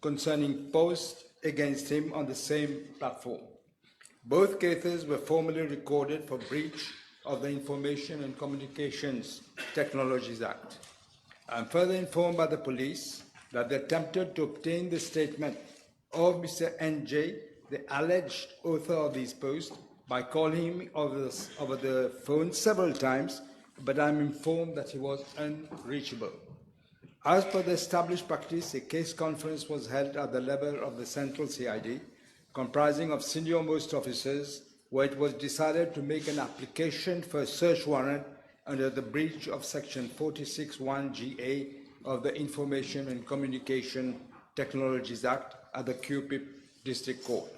concerning posts against him on the same platform. Both cases were formally recorded for breach of the Information and Communications Technologies Act. I am further informed by the police that they attempted to obtain the statement of Mr. NJ, the alleged author of these posts, by calling him over the phone several times, but I am informed that he was unreachable. As per the established practice, a case conference was held at the level of the Central CID, comprising of senior-most officers, where it was decided to make an application for a search warrant under the breach of Section 46(1)(ga of the Information and Communication Technologies Act at the QP District Court.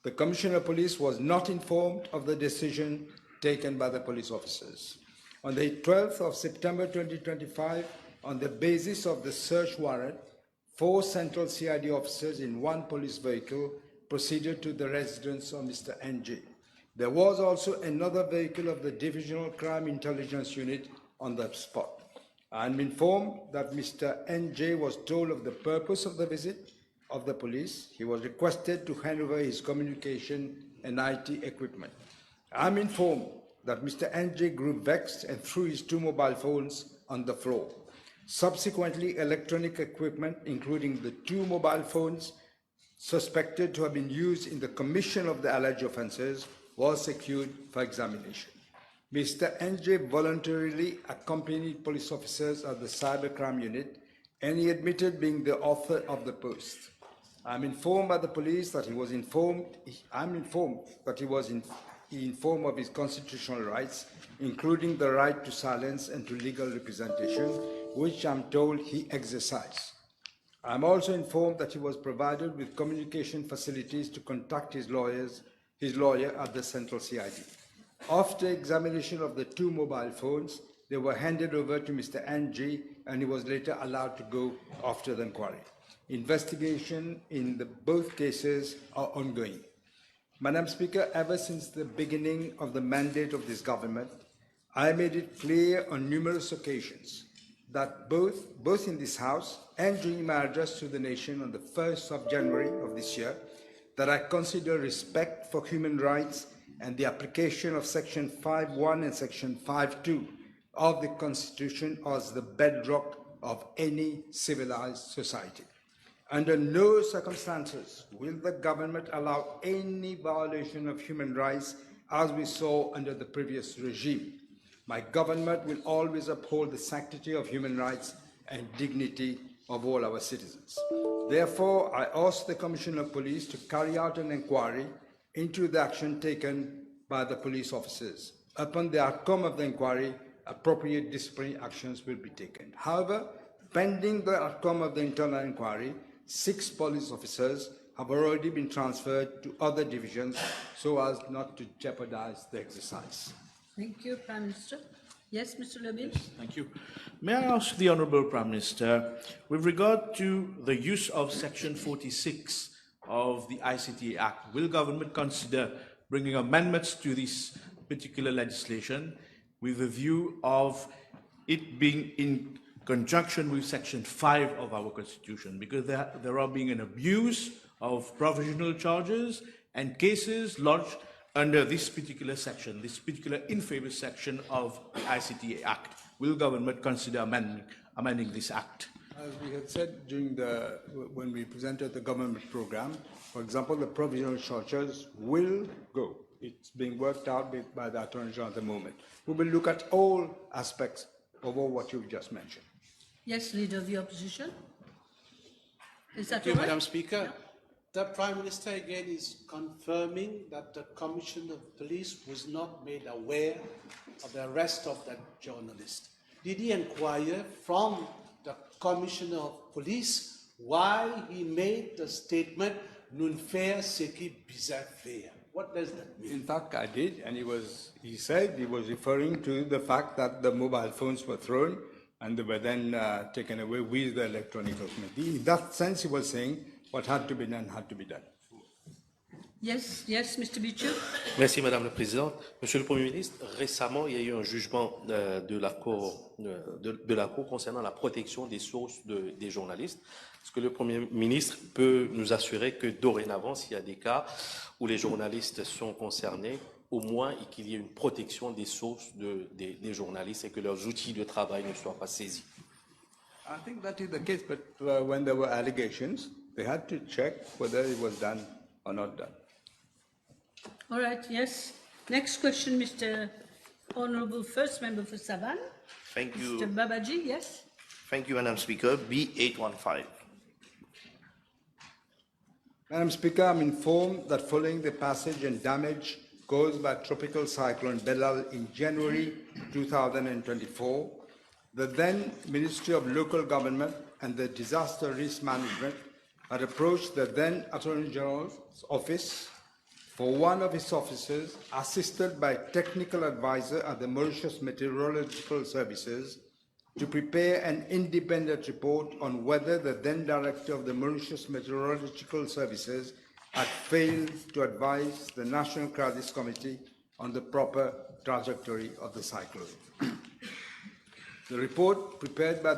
The Commissioner of Police was not informed of the decision taken by the police officers. On the 12th of September 2025, on the basis of the search warrant, 4 Central CID officers in 1 police vehicle proceeded to the residence of Mr. NJ. There was also another vehicle of the Divisional Crime Intelligence Unit on the spot. I am informed that Mr. NJ was told of the purpose of the visit of the police. He was requested to hand over his communication and IT equipment. I am informed that Mr. NJ grew vexed and threw his 2 mobile phones on the floor. Subsequently, electronic equipment, including the 2 mobile phones suspected to have been used in the commission of the alleged offences, was secured for examination. Mr. NJ voluntarily accompanied police officers at the cybercrime unit, and he admitted being the author of the post. I am informed by the police that he was informed of his constitutional rights, including the right to silence and to legal representation, which I am told he exercised. I am also informed that he was provided with communication facilities to contact his lawyer at the Central CID. After examination of the 2 mobile phones, they were handed over to Mr. NG, and he was later allowed to go after the inquiry. Investigation in both cases are ongoing. Madam Speaker, ever since the beginning of the mandate of this government, I made it clear on numerous occasions that both in this House and during my address to the nation on the 1st of January of this year, that I consider respect for human rights and the application of Section 5(1) and Section 5(2) of the Constitution as the bedrock of any civilized society. Under no circumstances will the government allow any violation of human rights as we saw under the previous regime. My government will always uphold the sanctity of human rights and dignity of all our citizens. Therefore, I ask the Commissioner of Police to carry out an inquiry into the action taken by the police officers. Upon the outcome of the inquiry, appropriate disciplinary actions will be taken. However, pending the outcome of the internal inquiry, 6 police officers have already been transferred to other divisions so as not to jeopardize the exercise. Thank you, Prime Minister. Yes, Mr. Levin. Yes, thank you. May I ask the Honourable Prime Minister, with regard to the use of Section 46 of the ICT Act, will government consider bringing amendments to this particular legislation with a view of it being in conjunction with Section 5 of our Constitution, because there are being an abuse of provisional charges and cases lodged under this particular section, this particular infamous section of the ICT Act. Will government consider amending this act? As we had said when we presented the government program, for example, the provisional charges will go. It's being worked out by the Attorney General at the moment. We will look at all aspects of all what you've just mentioned. Yes, Leader of the Opposition. Is that Thank you, all right? Madam Speaker. Yeah. The Prime Minister again is confirming that the Commissioner of Police was not made aware of the arrest of that journalist. Did he inquire from the Commissioner of Police why he made the statement "nun faire ce qui bizarre faire"? What does that mean? In fact, I did, and he said he was referring to the fact that the mobile phones were thrown and they were then taken away with the electronic document. In that sense, he was saying what had to be done had to be done. Yes, yes, Mr. Bichu. Merci, Madame la Présidente. Monsieur le Premier ministre, récemment, il y a eu un jugement de la Cour concernant la protection des sources des journalistes. Est-ce que le Premier ministre peut nous assurer que dorénavant, s'il y a des cas où les journalistes sont concernés, au moins qu'il y ait une protection des sources des journalistes et que leurs outils de travail ne soient pas saisis? I think that is the case, but when there were allegations, they had to check whether it was done or not done. All right, yes. Next question, Mr. Honourable First Member for Savan. Thank you. Mr. Babaji, yes. Thank you, Madam Speaker. B815. Madam Speaker, I'm informed that following the passage and damage caused by Tropical Cyclone Belal in January 2024, the then Ministry of Local Government and the Disaster Risk Management had approached the then Attorney General's office for one of his officers, assisted by technical advisor at the Mauritius Meteorological Services, to prepare an independent report on whether the then director of the Mauritius Meteorological Services had failed to advise the National Crisis Committee on the proper trajectory of the cyclone. The report, prepared by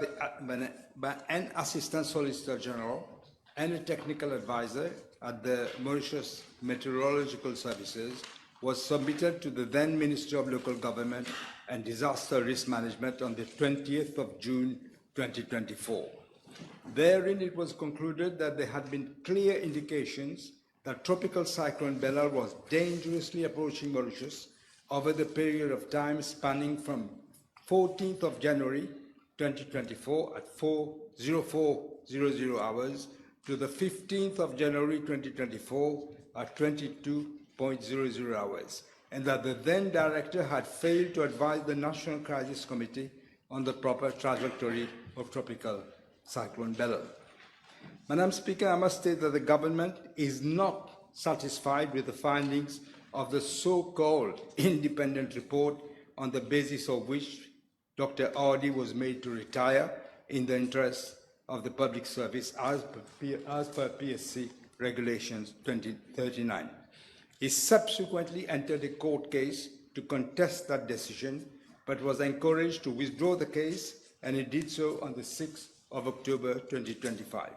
an Assistant Solicitor General and a technical advisor at the Mauritius Meteorological Services, was submitted to the then Ministry of Local Government and Disaster Risk Management on the 20th of June 2024. Therein it was concluded that there had been clear indications that Tropical Cyclone Belal was dangerously approaching Mauritius over the period of time spanning from 14th of January 2024 at 0400 hours to the 15th of January 2024 at 22.00 hours, and that the then director had failed to advise the National Crisis Committee on the proper trajectory of Tropical Cyclone Belal. Madam Speaker, I must state that the government is not satisfied with the findings of the so-called independent report on the basis of which Dr. Audi was made to retire in the interest of the public service as per PSC Regulations 2039. He subsequently entered a court case to contest that decision, but was encouraged to withdraw the case, and he did so on the 6th of October 2025.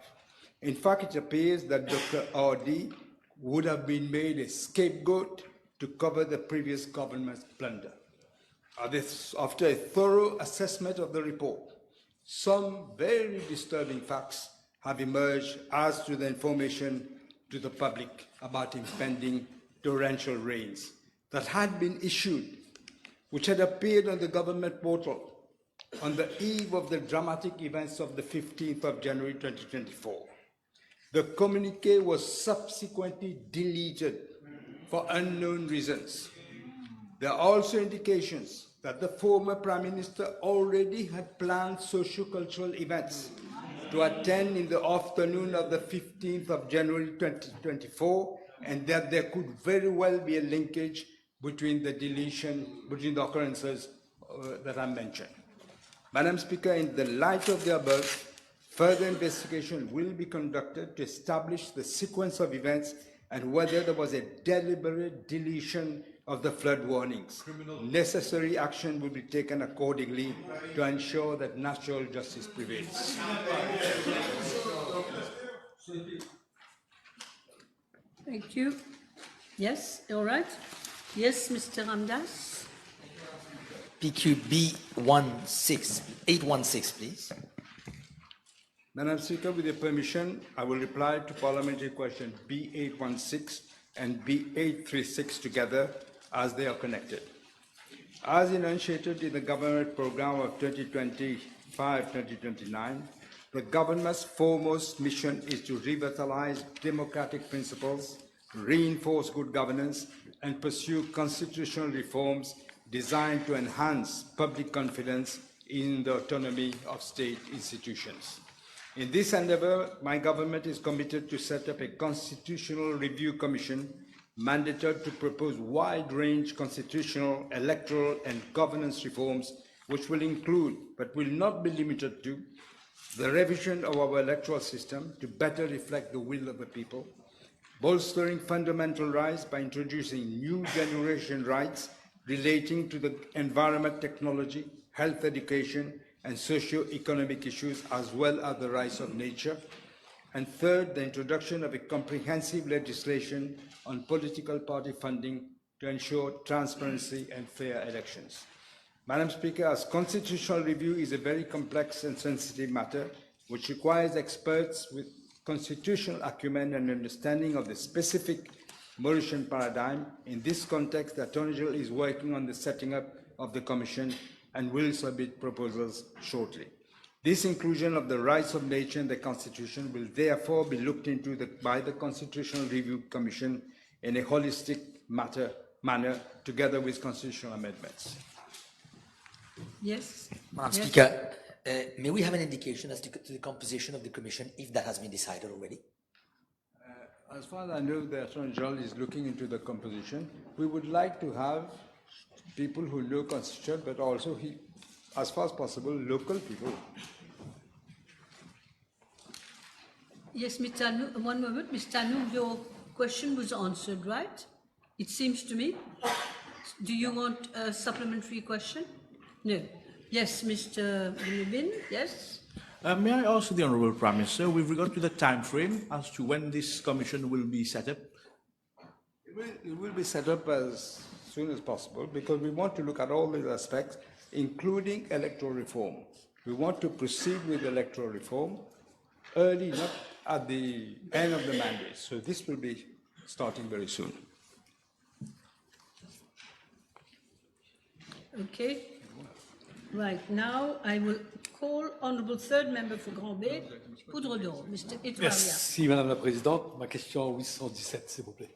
In fact, it appears that Dr. Audi would have been made a scapegoat to cover the previous government's blunder. After a thorough assessment of the report, some very disturbing facts have emerged as to the information to the public about impending torrential rains that had been issued, which had appeared on the government portal on the eve of the dramatic events of the 15th of January 2024. The communique was subsequently deleted for unknown reasons. There are also indications that the former Prime Minister already had planned socio-cultural events to attend in the afternoon of the 15th of January 2024, and that there could very well be a linkage between the occurrences that I mentioned. Madam Speaker, in the light of the above, further investigation will be conducted to establish the sequence of events and whether there was a deliberate deletion of the flood warnings. Necessary action will be taken accordingly to ensure that natural justice prevails. Thank you. Yes, all right. Yes, Mr. Ramdas. PQB 816, please. Madam Speaker, with your permission, I will reply to parliamentary question B816 and B836 together as they are connected. As enunciated in the government program of 2025-2029, the government's foremost mission is to revitalize democratic principles, reinforce good governance, and pursue constitutional reforms designed to enhance public confidence in the autonomy of state institutions. In this endeavor, my government is committed to set up a constitutional review commission mandated to propose wide-range constitutional, electoral, and governance reforms, which will include, but will not be limited to, the revision of our electoral system to better reflect the will of the people, bolstering fundamental rights by introducing new generation rights relating to the environment, technology, health education, and socio-economic issues, as well as the rights of nature. And third, the introduction of a comprehensive legislation on political party funding to ensure transparency and fair elections. Madam Speaker, as constitutional review is a very complex and sensitive matter, which requires experts with constitutional acumen and understanding of the specific Mauritian paradigm. In this context, the Attorney General is working on the setting up of the Commission and will submit proposals shortly. This inclusion of the rights of nature in the Constitution will therefore be looked into by the Constitutional Review Commission in a holistic manner together with constitutional amendments. Yes? Madam Yes. Speaker, may we have an indication as to the composition of the Commission, if that has been decided already? As far as I know, the Attorney General is looking into the composition. We would like to have people who know constitution, but also, as far as possible, local people. Yes, Mr. Anu, one moment. Mr. Anu, your question was answered, right? It seems to me. Do you want a supplementary question? No. Yes, Mr. Rubin, yes? May I ask the Honourable Prime Minister, with regard to the time frame as to when this commission will be set up? It will be set up as soon as possible because we want to look at all these aspects, including electoral reform. We want to proceed with electoral reform early, not at the end of the mandate. So this will be starting very soon. Okay. Right, now I will call Honourable Third Member for Grand Bay, Poudre d'Or, Mr. Itwaria. Merci Madame la Présidente. Ma question 817, s'il vous plaît.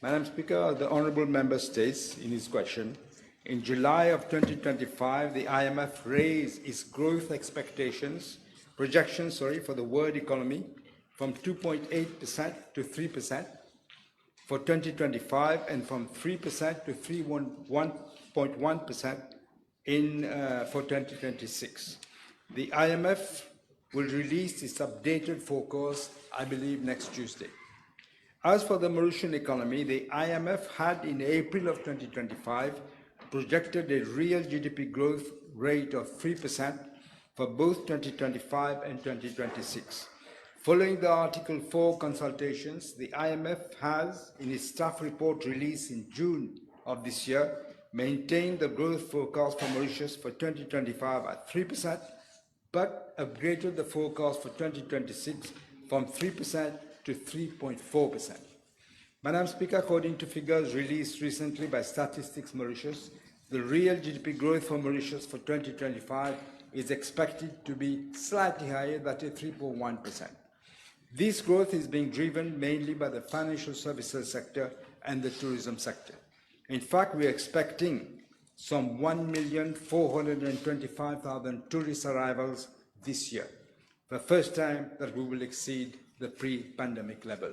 Madam Speaker, the Honourable Member states in his question, in July of 2025, the IMF raised its growth projections for the world economy from 2.8% to 3% for 2025 and from 3% to 3.1% for 2026. The IMF will release its updated forecast, I believe, next Tuesday. As for the Mauritian economy, the IMF had in April of 2025 projected a real GDP growth rate of 3% for both 2025 and 2026. Following the Article 4 consultations, the IMF has, in its staff report released in June of this year, maintained the growth forecast for Mauritius for 2025 at 3%, but upgraded the forecast for 2026 from 3% to 3.4%. Madam Speaker, according to figures released recently by Statistics Mauritius, the real GDP growth for Mauritius for 2025 is expected to be slightly higher than 3.1%. This growth is being driven mainly by the financial services sector and the tourism sector. In fact, we are expecting some 1,425,000 tourist arrivals this year, the first time that we will exceed the pre-pandemic level.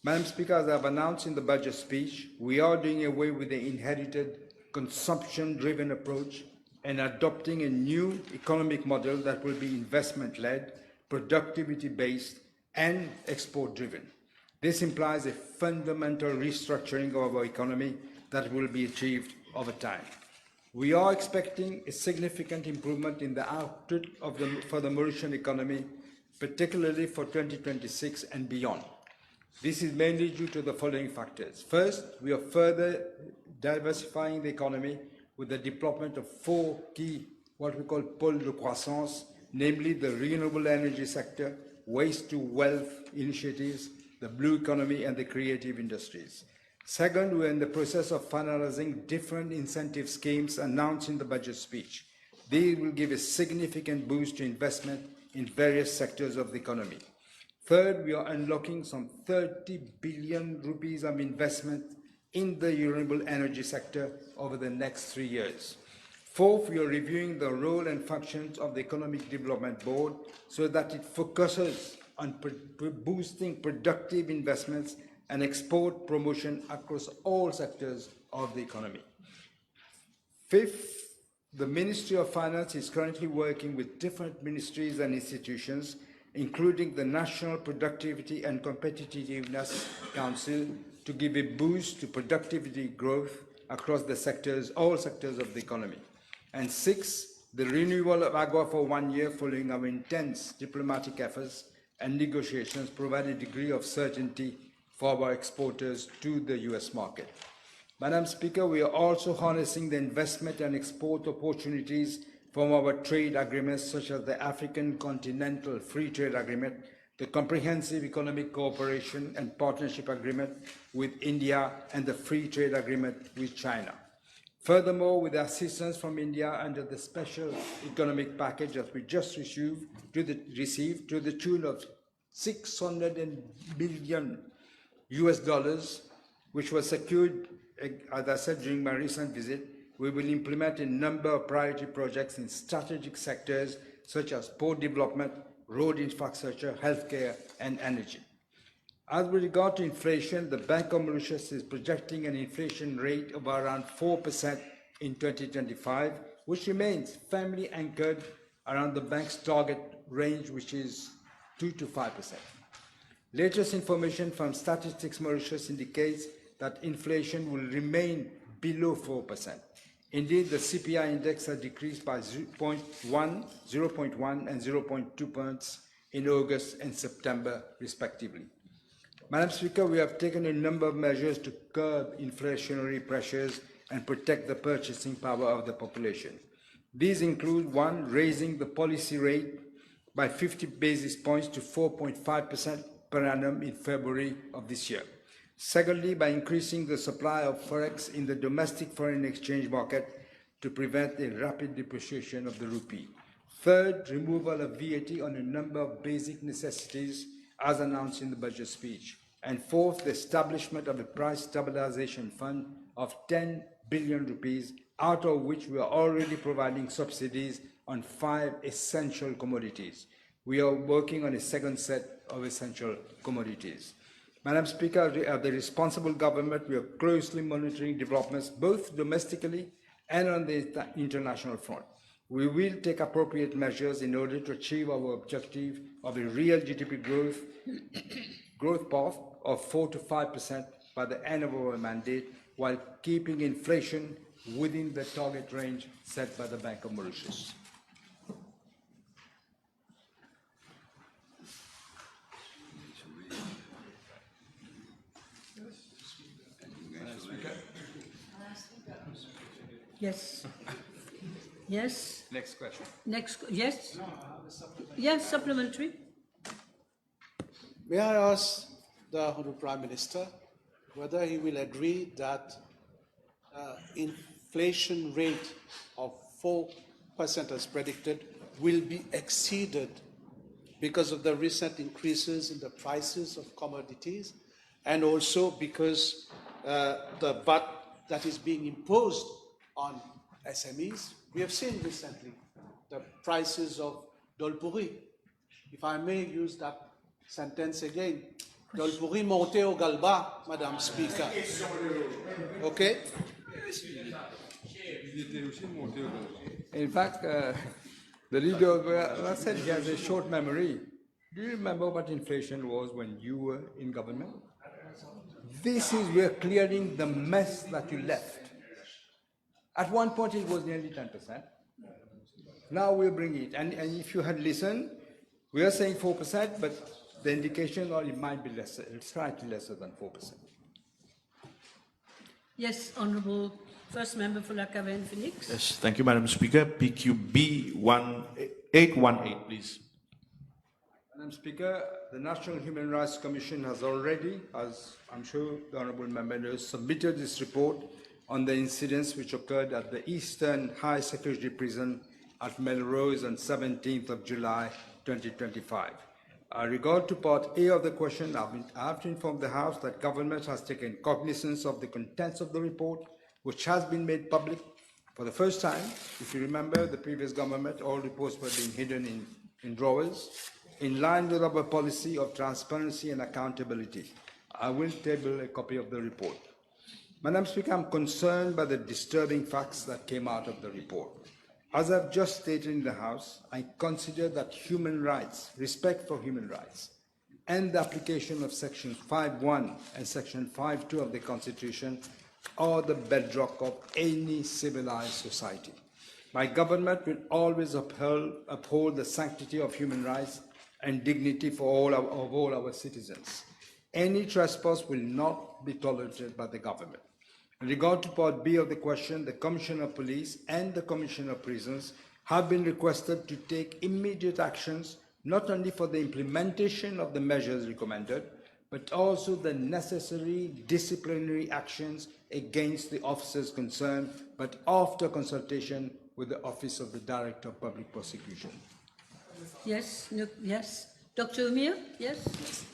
Madam Speaker, as I have announced in the budget speech, we are doing away with the inherited consumption-driven approach and adopting a new economic model that will be investment-led, productivity-based, and export-driven. This implies a fundamental restructuring of our economy that will be achieved over time. We are expecting a significant improvement in the output for the Mauritian economy, particularly for 2026 and beyond. This is mainly due to the following factors. First, we are further diversifying the economy with the development of 4 key, what we call pôles de croissance, namely the renewable energy sector, waste to wealth initiatives, the blue economy, and the creative industries. Second, we're in the process of finalizing different incentive schemes announced in the budget speech. They will give a significant boost to investment in various sectors of the economy. Third, we are unlocking some 30 billion rupees of investment in the renewable energy sector over the next 3 years. Fourth, we are reviewing the role and functions of the Economic Development Board so that it focuses on boosting productive investments and export promotion across all sectors of the economy. Fifth, the Ministry of Finance is currently working with different ministries and institutions including the National Productivity and Competitiveness Council, to give a boost to productivity growth across the sectors, all sectors of the economy. And 6, the renewal of AGOA for 1 year following our intense diplomatic efforts and negotiations provide a degree of certainty for our exporters to the US market. Madam Speaker, we are also harnessing the investment and export opportunities from our trade agreements such as the African Continental Free Trade Agreement, the Comprehensive Economic Cooperation and Partnership Agreement with India, and the Free Trade Agreement with China. Furthermore, with assistance from India under the Special Economic Package that we just received to the tune of $600 billion US, which was secured, as I said during my recent visit, we will implement a number of priority projects in strategic sectors such as port development, road infrastructure, healthcare, and energy. As with regard to inflation, the Bank of Mauritius is projecting an inflation rate of around 4% in 2025, which remains firmly anchored around the bank's target range, which is 2 to 5%. Latest information from Statistics Mauritius indicates that inflation will remain below 4%. Indeed, the CPI index has decreased by 0.1 and 0.2 points in August and September, respectively. Madam Speaker, we have taken a number of measures to curb inflationary pressures and protect the purchasing power of the population. These include 1, raising the policy rate by 50 basis points to 4.5% per annum in February of this year. Secondly, by increasing the supply of forex in the domestic foreign exchange market to prevent a rapid depreciation of the rupee. Third, removal of VAT on a number of basic necessities as announced in the budget speech. And fourth, the establishment of a price stabilization fund of 10 billion rupees, out of which we are already providing subsidies on 5 essential commodities. We are working on a second set of essential commodities. Madam Speaker, as the responsible government, we are closely monitoring developments both domestically and on the international front. We will take appropriate measures in order to achieve our objective of a real GDP growth path of 4 to 5% by the end of our mandate, while keeping inflation within the target range set by the Bank of Mauritius. Yes. Yes. Next question. Yes. Yes, supplementary. May I ask the Honourable Prime Minister whether he will agree that inflation rate of 4% as predicted will be exceeded because of the recent increases in the prices of commodities, and also because the VAT that is being imposed on SMEs. We have seen recently the prices of dolpuri. If I may use that sentence again, dolpuri monte au galba, Madam Speaker. Okay? In fact, the leader said he has a short memory. Do you remember what inflation was when you were in government? This is we're clearing the mess that you left. At one point, it was nearly 10%. Now we're bringing it. And if you had listened, we are saying 4%, but the indication, or it might be lesser, slightly lesser than 4%. Yes, Honourable First Member for Lakawen Phoenix. Yes, thank you, Madam Speaker. PQB 1818, please. Madam Speaker, the National Human Rights Commission has already, as I'm sure the Honourable Member knows, submitted this report on the incidents which occurred at the Eastern High Security Prison at Melrose on 17th of July 2025. Regard to Part A of the question, I have to inform the House that government has taken cognizance of the contents of the report, which has been made public for the first time. If you remember, the previous government, all reports were being hidden in drawers, in line with our policy of transparency and accountability. I will table a copy of the report. Madam Speaker, I'm concerned by the disturbing facts that came out of the report. As I've just stated in the House, I consider that human rights, respect for human rights, and the application of Section 5.1 and Section 5.2 of the Constitution are the bedrock of any civilized society. My government will always uphold the sanctity of human rights and dignity for all our citizens. Any trespass will not be tolerated by the government. In regard to Part B of the question, the Commissioner of Police and the Commissioner of Prisons have been requested to take immediate actions, not only for the implementation of the measures recommended, but also the necessary disciplinary actions against the officers concerned, but after consultation with the Office of the Director of Public Prosecution. Yes, no, yes. Dr. Umir, yes?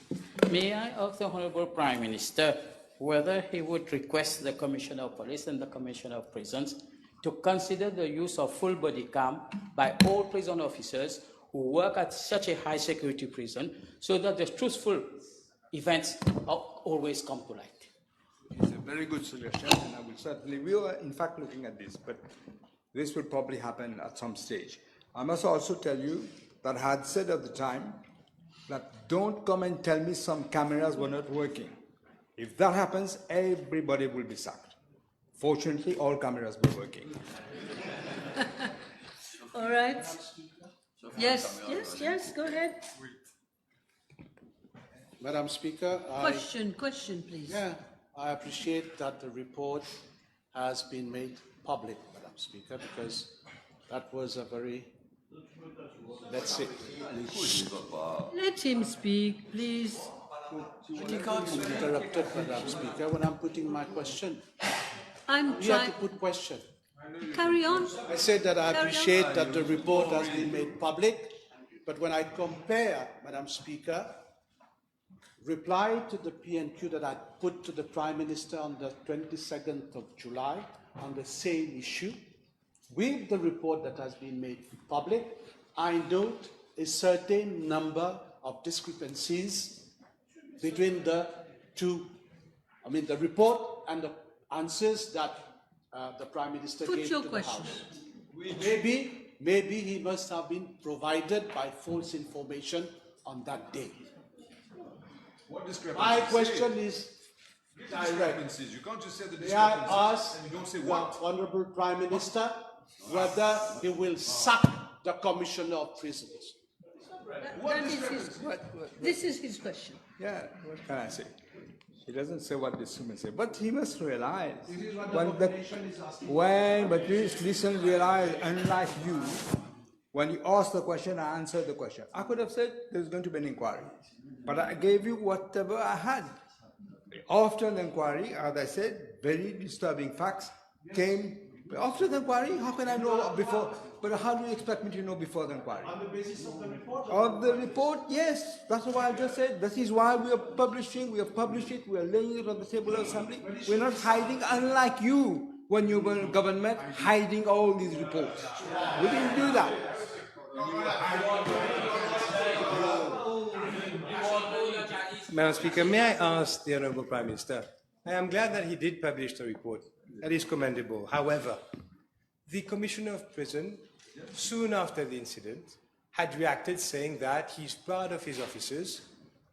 May I ask the Honorable Prime Minister whether he would request the Commissioner of Police and the Commissioner of Prisons to consider the use of full body cam by all prison officers who work at such a high security prison so that the truthful events always come to light. It's a very good suggestion, and I will certainly, we are in fact looking at this, but this will probably happen at some stage. I must also tell you that I had said at the time that don't come and tell me some cameras were not working. If that happens, everybody will be sacked. Fortunately, all cameras were working. All right. Yes, yes, go ahead. Madam Speaker, Question, please. yeah, I appreciate that the report has been made public, Madam Speaker, because that was a very, let's say, Let him speak, please. interrupted, Madam Speaker, when I'm putting my question. I'm You have trying. to put question. Carry on. I said that I Carry on. appreciate that the report has been made public, but when I compare, Madam Speaker, reply to the PMQ that I put to the Prime Minister on the 22nd of July on the same issue, with the report that has been made public, I note a certain number of discrepancies between the two, the report and the answers that the Prime Minister Put gave your to question. the House. Maybe he must have been provided by false information on that day. What discrepancies? My question is Discrepancies. You can't just say the May I discrepancies ask and you don't say the what. Honourable Prime Minister whether he will sack the Commissioner of Prisons? This is his question. Yeah, what can I say? He doesn't say what this woman said, but he must realize but please listen, realize, unlike you, when you asked the question, I answered the question. I could have said there's going to be an inquiry, but I gave you whatever I had. After the inquiry, as I said, very disturbing facts came. After the inquiry, how can I know before? But how do you expect me to know before the inquiry? On the basis of the report? Of the report, yes. That's why I just said. This is why we are publishing. We have published it. We are laying it on the table of assembly. We're not hiding, unlike you, when you were in government, hiding all these reports. We didn't do that. Madam Speaker, may I ask the Honourable Prime Minister, I am glad that he did publish the report. That is commendable. However, the Commissioner of Prison, soon after the incident, had reacted saying that he's proud of his officers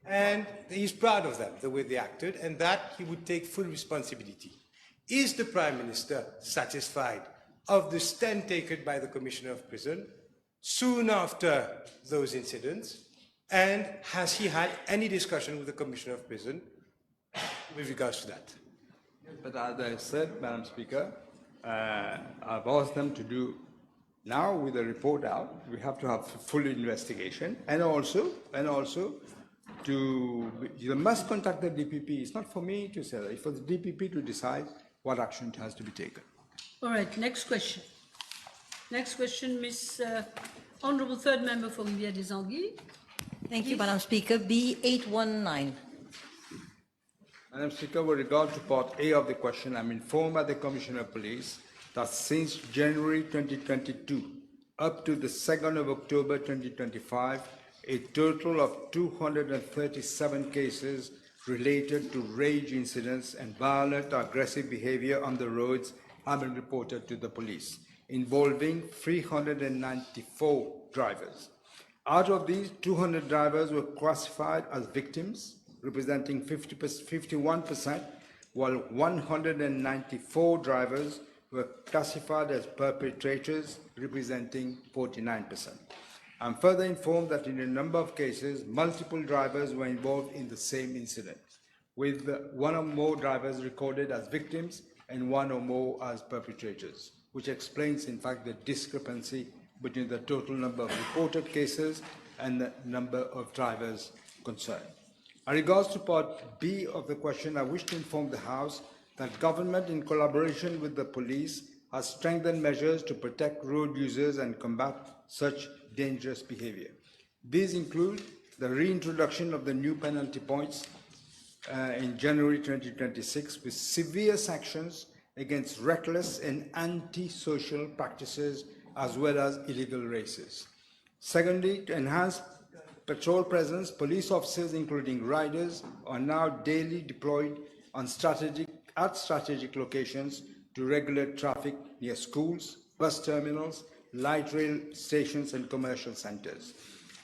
and he's proud of them, the way they acted, and that he would take full responsibility. Is the Prime Minister satisfied of the stand taken by the Commissioner of Prison soon after those incidents? And has he had any discussion with the Commissioner of Prison with regards to that? But as I said, Madam Speaker, I've asked them to do, now with the report out, we have to have full investigation, and also you must contact the DPP. It's not for me to say that, it's for the DPP to decide what action has to be taken. All right, next question. Next question, Miss Honourable Third Member for Rivière des Anguilles. Thank you, Madam Speaker. B819. Madam Speaker, with regard to Part A of the question, I'm informed by the Commissioner of Police that since January 2022 up to the 2nd of October 2025, a total of 237 cases related to rage incidents and violent or aggressive behavior on the roads have been reported to the police. involving 394 drivers. Out of these, 200 drivers were classified as victims, representing 51%, while 194 drivers were classified as perpetrators, representing 49%. I'm further informed that in a number of cases, multiple drivers were involved in the same incident, with one or more drivers recorded as victims and one or more as perpetrators, which explains, in fact, the discrepancy between the total number of reported cases and the number of drivers concerned. In regards to part B of the question, I wish to inform the House that government, in collaboration with the police, has strengthened measures to protect road users and combat such dangerous behavior. These include the reintroduction of the new penalty points in January 2026 with severe sanctions against reckless and anti-social practices as well as illegal races. Secondly, to enhance patrol presence, police officers, including riders, are now daily deployed at strategic locations to regulate traffic near schools, bus terminals, light rail stations, and commercial centers.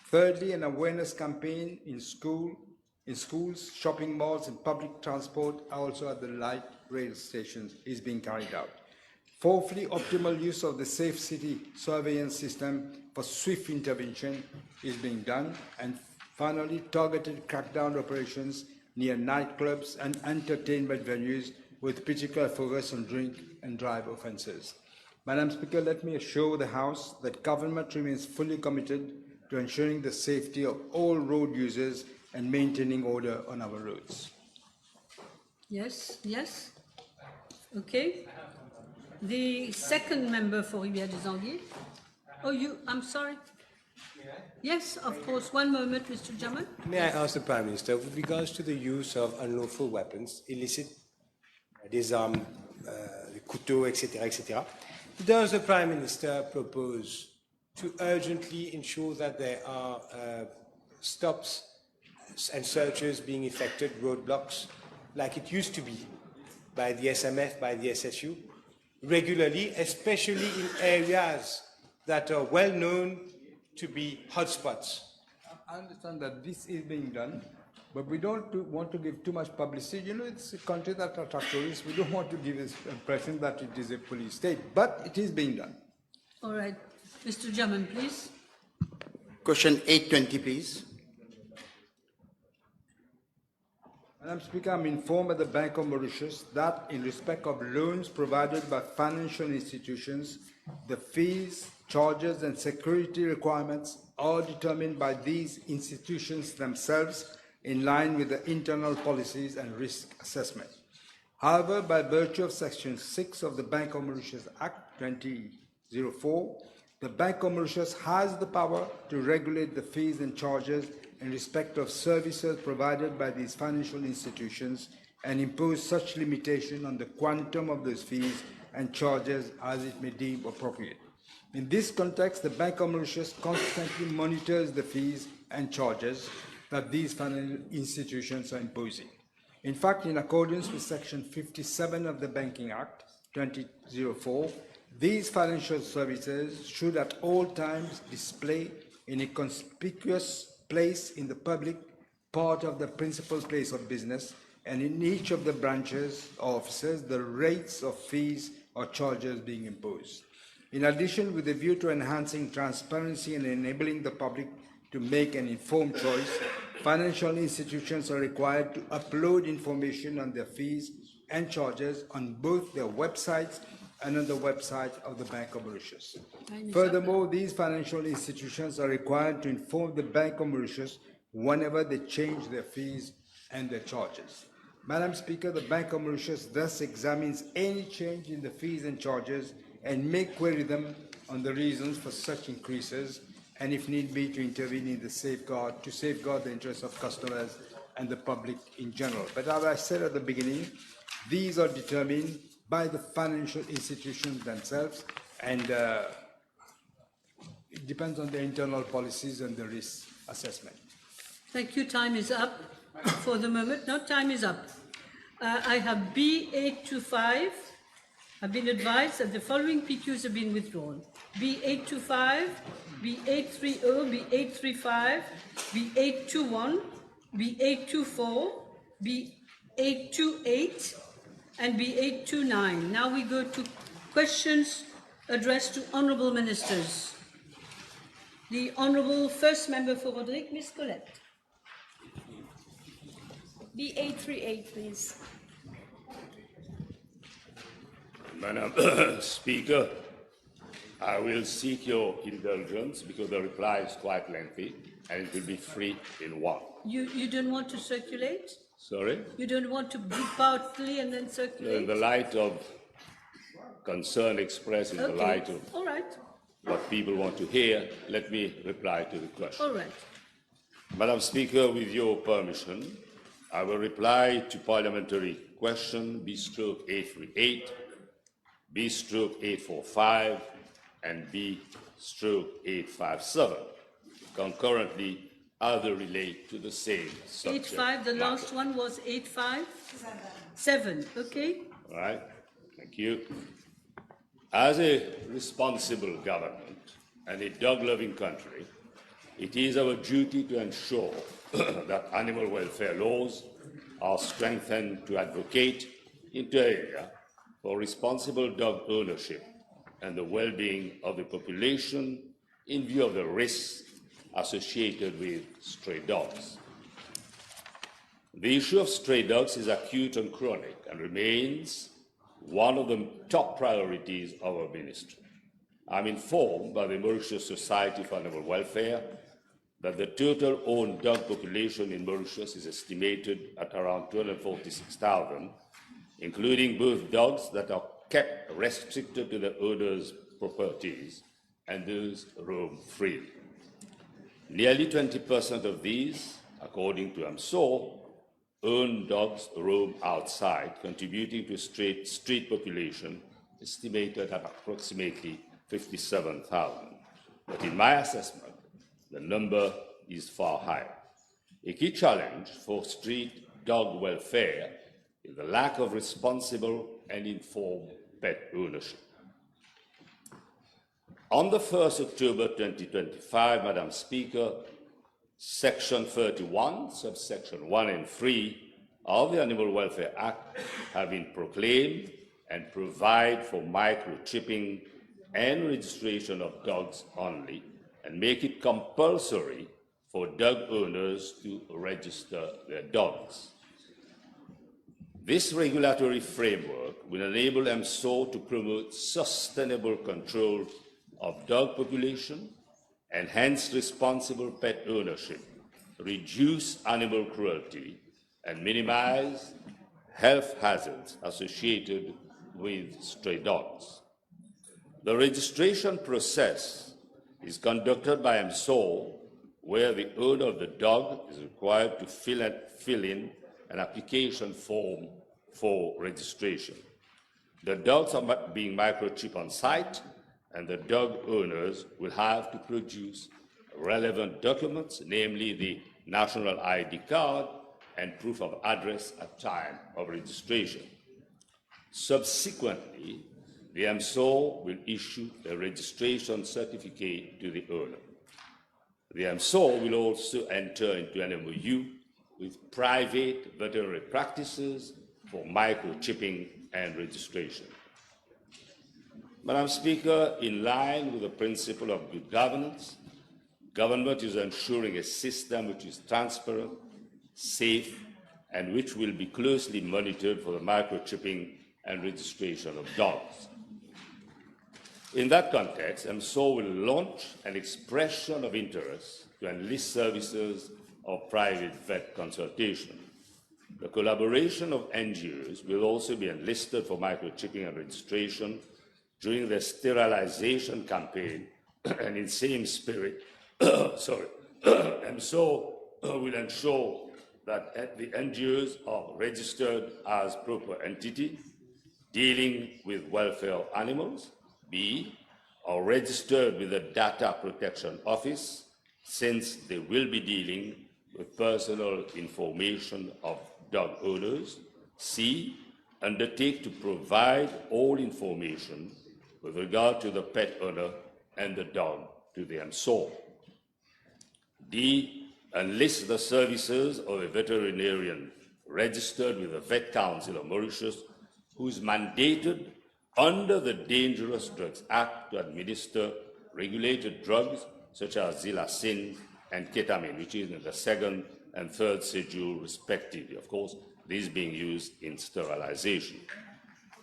Thirdly, an awareness campaign in schools, shopping malls, and public transport, also at the light rail stations, is being carried out. Fourthly, optimal use of the Safe City surveillance system for swift intervention is being done. And finally, targeted crackdown operations near nightclubs and entertainment venues with particular focus on drink and drive offences. Madam Speaker, let me assure the House that government remains fully committed to ensuring the safety of all road users and maintaining order on our roads. Yes, yes. Okay. The second member for Rivière-des-Anguilles. Oh, I'm sorry. Yes, of course. One moment, Mr. Jamal. May I ask the Prime Minister, with regards to the use of unlawful weapons, illicit, des armes, couteaux, etc., etc., does the Prime Minister propose to urgently ensure that there are stops and searches being effected, roadblocks, like it used to be by the SMF, by the SSU, regularly, especially in areas that are well known to be hotspots? I understand that this is being done, but we don't want to give too much publicity. You know, it's a country that attracts tourists. We don't want to give this impression that it is a police state, but it is being done. All right. Mr. Jamal, please. Question 820, please. Madam Speaker, I'm informed by the Bank of Mauritius that in respect of loans provided by financial institutions, the fees, charges, and security requirements are determined by these institutions themselves in line with the internal policies and risk assessment. However, by virtue of Section 6 of the Bank of Mauritius Act 2004, the Bank of Mauritius has the power to regulate the fees and charges in respect of services provided by these financial institutions and impose such limitation on the quantum of those fees and charges as it may deem appropriate. In this context, the Bank of Mauritius constantly monitors the fees and charges that these financial institutions are imposing. In fact, in accordance with Section 57 of the Banking Act 2004, these financial services should at all times display in a conspicuous place in the public part of the principal place of business and in each of the branches or offices the rates of fees or charges being imposed. In addition, with a view to enhancing transparency and enabling the public to make an informed choice, financial institutions are required to upload information on their fees and charges on both their websites and on the website of the Bank of Mauritius. Furthermore, these financial institutions are required to inform the Bank of Mauritius whenever they change their fees and their charges. Madam Speaker, the Bank of Mauritius thus examines any change in the fees and charges and may query them on the reasons for such increases, and if need be, to intervene in the safeguard the interests of customers and the public in general. But as I said at the beginning, these are determined by the financial institutions themselves, and it depends on their internal policies and the risk assessment. Thank you. Time is up for the moment. No, time is up. I have B825, I've been advised that the following PQs have been withdrawn. B825, B830, B835, B821, B824, B828, and B829. Now we go to questions addressed to honourable ministers. The Honourable First Member for Roderick, Ms. Colette. B838, please. Madam Speaker, I will seek your indulgence because the reply is quite lengthy and it will be free in one. You don't want to circulate? Sorry? You don't want to group partly and then circulate? In the light of concern expressed, in the light of all right. what people want to hear, let me reply to the question. All right. Madam Speaker, with your permission, I will reply to parliamentary question B/838, B/845, and B/857. Concurrently, other relate to the same subject. 85, the last one was 85? 7, okay. All right, thank you. As a responsible government and a dog-loving country, it is our duty to ensure that animal welfare laws are strengthened to advocate inter alia for responsible dog ownership and the well-being of the population in view of the risks associated with stray dogs. The issue of stray dogs is acute and chronic and remains one of the top priorities of our ministry. I'm informed by the Mauritius Society for Animal Welfare that the total owned dog population in Mauritius is estimated at around 246,000, including both dogs that are kept restricted to the owner's properties and those roam freely. Nearly 20% of these, according to AMSOR, owned dogs roam outside, contributing to street population estimated at approximately 57,000. But in my assessment, the number is far higher. A key challenge for street dog welfare is the lack of responsible and informed pet ownership. On the 1st October 2025, Madam Speaker, Section 31, subsection 1 and 3 of the Animal Welfare Act have been proclaimed and provide for microchipping and registration of dogs only, and make it compulsory for dog owners to register their dogs. This regulatory framework will enable AMSOR to promote sustainable control of dog population, enhance responsible pet ownership, reduce animal cruelty, and minimize health hazards associated with stray dogs. The registration process is conducted by AMSOR, where the owner of the dog is required to fill in an application form for registration. The dogs are being microchipped on site, and the dog owners will have to produce relevant documents, namely the national ID card and proof of address at time of registration. Subsequently, the AMSOR will issue a registration certificate to the owner. The AMSOR will also enter into an MOU with private veterinary practices for microchipping and registration. Madam Speaker, in line with the principle of good governance, government is ensuring a system which is transparent, safe, and which will be closely monitored for the microchipping and registration of dogs. In that context, AMSOR will launch an expression of interest to enlist services of private vet consultation. The collaboration of NGOs will also be enlisted for microchipping and registration during the sterilization campaign, and in same spirit, AMSOR will ensure that the NGOs are registered as proper entity dealing with welfare of animals, B, are registered with the Data Protection Office, since they will be dealing with personal information of dog owners, C, undertake to provide all information with regard to the pet owner and the dog to the MSO. D. Enlist the services of a veterinarian registered with the Vet Council of Mauritius, who is mandated under the Dangerous Drugs Act to administer regulated drugs such as xylazine and ketamine, which is in the second and third schedule respectively. Of course, these being used in sterilization.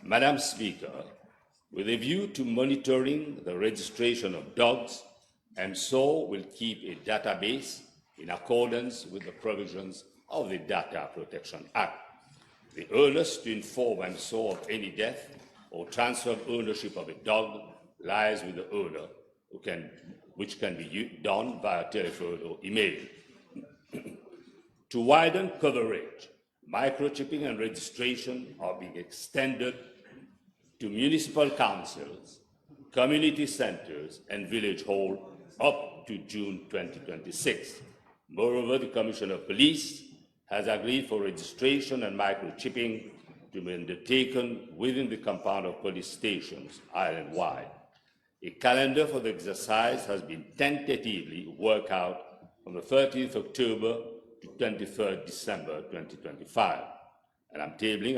Madam Speaker, with a view to monitoring the registration of dogs, MSO will keep a database in accordance with the provisions of the Data Protection Act. The earliest to inform MSO of any death or transfer of ownership of a dog lies with the owner, which can be done via telephone or email. To widen coverage, microchipping and registration are being extended to municipal councils, community centers, and village halls up to June 2026. Moreover, the Commissioner of Police has agreed for registration and microchipping to be undertaken within the compound of police stations island-wide. A calendar for the exercise has been tentatively worked out from the 30th October to 23rd December 2025. And I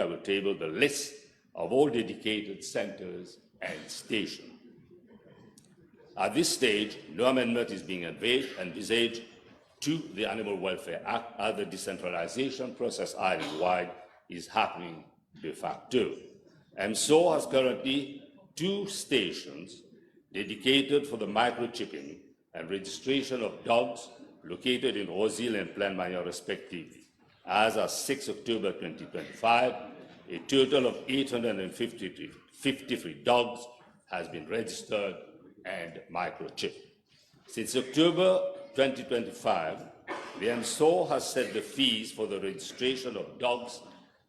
will table the list of all dedicated centers and stations. At this stage, no amendment is being envisaged to the Animal Welfare Act, as the decentralization process island-wide is happening de facto. MSO has currently 2 stations dedicated for the microchipping and registration of dogs located in Rosil and Plaine Magnon respectively. As of 6 October 2025, a total of 853 dogs has been registered and microchipped. Since October 2025, the MSO has set the fees for the registration of dogs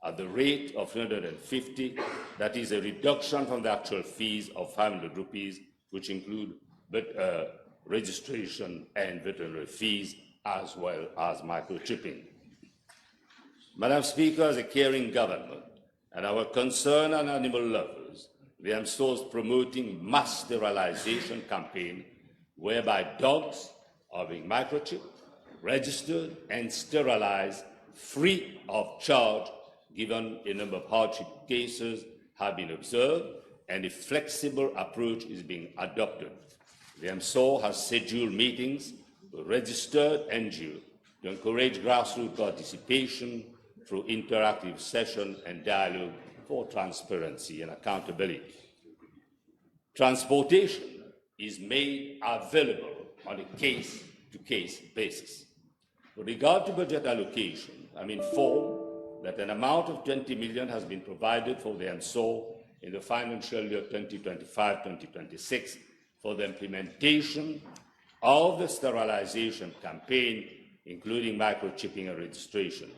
at the rate of 350, that is a reduction from the actual fees of 500 rupees, which include registration and veterinary fees, as well as microchipping. Madam Speaker, as a caring government, and our concern on animal lovers, the MSO is promoting mass sterilization campaign whereby dogs are being microchipped, registered, and sterilized free of charge, given a number of hardship cases have been observed and a flexible approach is being adopted. The MSO has scheduled meetings with registered NGOs to encourage grassroots participation through interactive sessions and dialogue for transparency and accountability. Transportation is made available on a case-to-case basis. With regard to budget allocation, I'm informed that an amount of 20 million has been provided for the MSO in the financial year 2025-2026 for the implementation of the sterilization campaign, including microchipping and registration.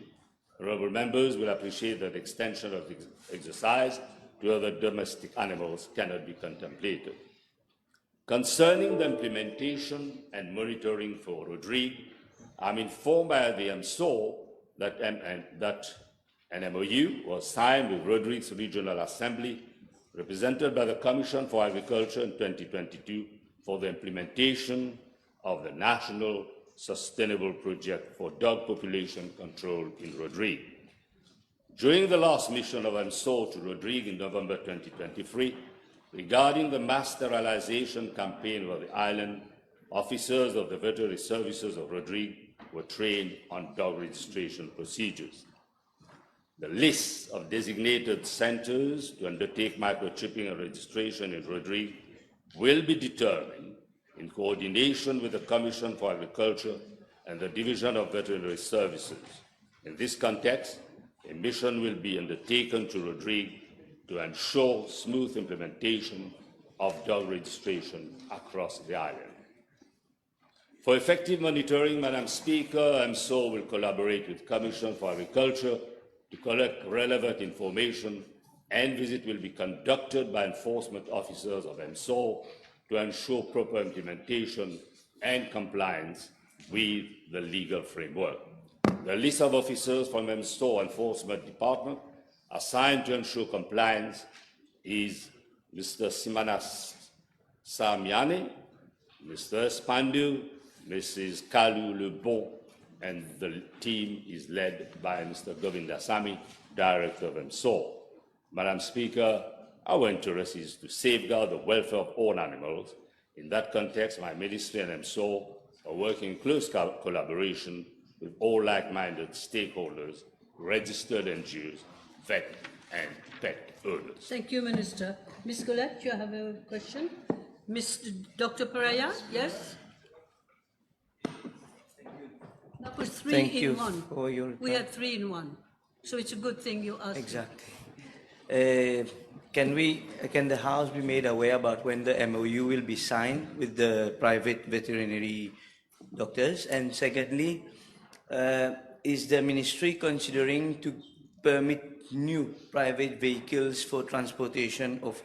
Honourable members will appreciate that the extension of the exercise to other domestic animals cannot be contemplated. Concerning the implementation and monitoring for Rodrigue, I'm informed by the MSO that an MOU was signed with Rodrigue's Regional Assembly, represented by the Commission for Agriculture in 2022, for the implementation of the National Sustainable Project for Dog Population Control in Rodrigue. During the last mission of MSO to Rodrigue in November 2023, regarding the mass sterilization campaign over the island, officers of the veterinary services of Rodrigue were trained on dog registration procedures. The list of designated centers to undertake microchipping and registration in Rodrigue will be determined in coordination with the Commission for Agriculture and the Division of Veterinary Services. In this context, a mission will be undertaken to Rodrigue to ensure smooth implementation of dog registration across the island. For effective monitoring, Madam Speaker, MSO will collaborate with the Commission for Agriculture to collect relevant information, and visit will be conducted by enforcement officers of MSO to ensure proper implementation and compliance with the legal framework. The list of officers from MSO Enforcement Department assigned to ensure compliance is Mr. Simanas Samiani, Mr. Spandu, Mrs. Kalu Lebon, and the team is led by Mr. Govindasamy, Director of MSOR. Madam Speaker, our interest is to safeguard the welfare of all animals. In that context, my ministry and MSOR are working in close collaboration with all like-minded stakeholders, registered NGOs, vet and pet owners. Thank you, Minister. Ms. Colette, you have a question? Dr. Paraya, yes? That was three Thank in you one. for your We had 3 in 1. So it's a good thing you asked. Exactly. Can the House be made aware about when the MOU will be signed with the private veterinary doctors? And secondly, is the ministry considering to permit new private vehicles for transportation of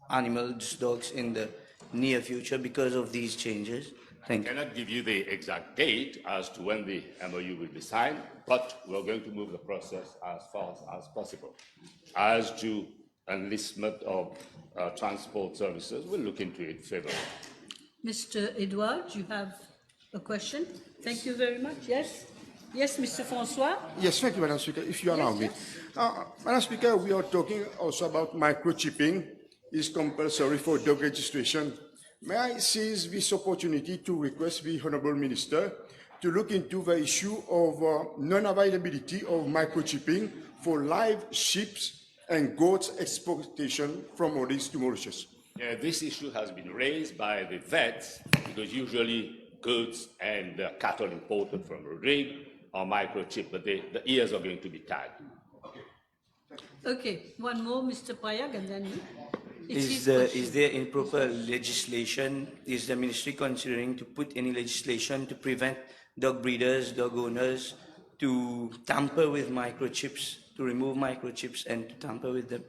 animals, dogs in the near future because of these changes? Thank you. I cannot give you the exact date as to when the MOU will be signed, but we're going to move the process as fast as possible. As to enlistment of transport services, we'll look into it favorably. Mr. Edouard, you have a question? Thank you very much. Yes? Yes, Mr. Francois? Yes, thank you, Madam Speaker, if you allow me. Madam Speaker, we are talking also about microchipping is compulsory for dog registration. May I seize this opportunity to request the Honourable Minister to look into the issue of non-availability of microchipping for live sheep and goats exportation from Mauritius to Mauritius? This issue has been raised by the vets because usually goats and cattle imported from Rodrigue are microchipped, but the ears are going to be tagged. Okay, one more, Mr. Payag, and then you. Is there improper legislation? Is the ministry considering to put any legislation to prevent dog breeders, dog owners to tamper with microchips, to remove microchips and to tamper with them?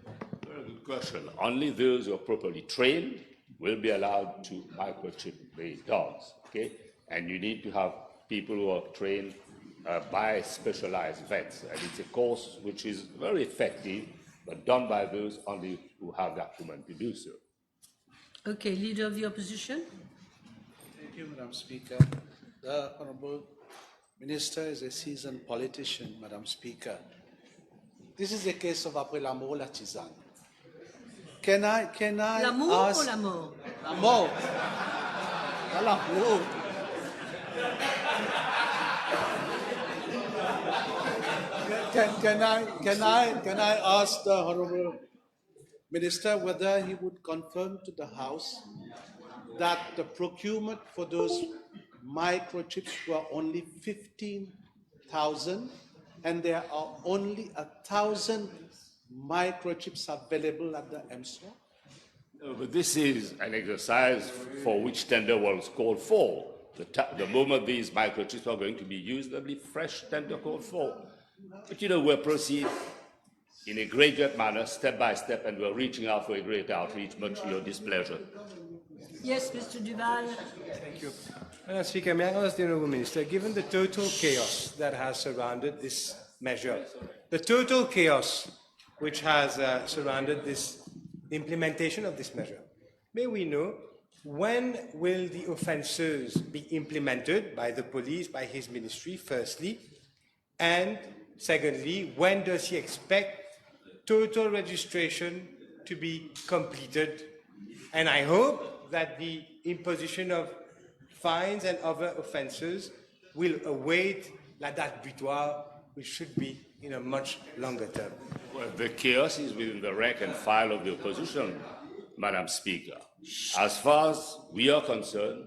Very good question. Only those who are properly trained will be allowed to microchip the dogs, okay? And you need to have people who are trained by specialized vets. And it's a course which is very effective, but done by those only who have the acumen to do so. Okay, Leader of the Opposition. Thank you, Madam Speaker. The Honourable Minister is a seasoned politician, Madam Speaker. This is a case of après la mort, la tisane. Can I L'amour ask... ou la mort? La mort. Pas l'amour. Can I ask the Honourable Minister whether he would confirm to the House that the procurement for those microchips were only 15,000 and there are only 1,000 microchips available at the MSOR? No, but this is an exercise for which tender was called for. The moment these microchips are going to be used, there'll be fresh tender called for. But you know, we'll proceed in a graduate manner, step by step, and we're reaching out for a great outreach, much to your displeasure. Yes, Mr. Duval. Thank you. Madam Speaker, may I ask the Honourable Minister, given the total chaos that has surrounded this measure, the total chaos which has surrounded this implementation of this measure, may we know when will the offences be implemented by the police, by his ministry, firstly, and secondly, when does he expect total registration to be completed? And I hope that the imposition of fines and other offences will await la date butoir, which should be in a much longer term. Well, the chaos is within the rank and file of the opposition, Madam Speaker. As far as we are concerned,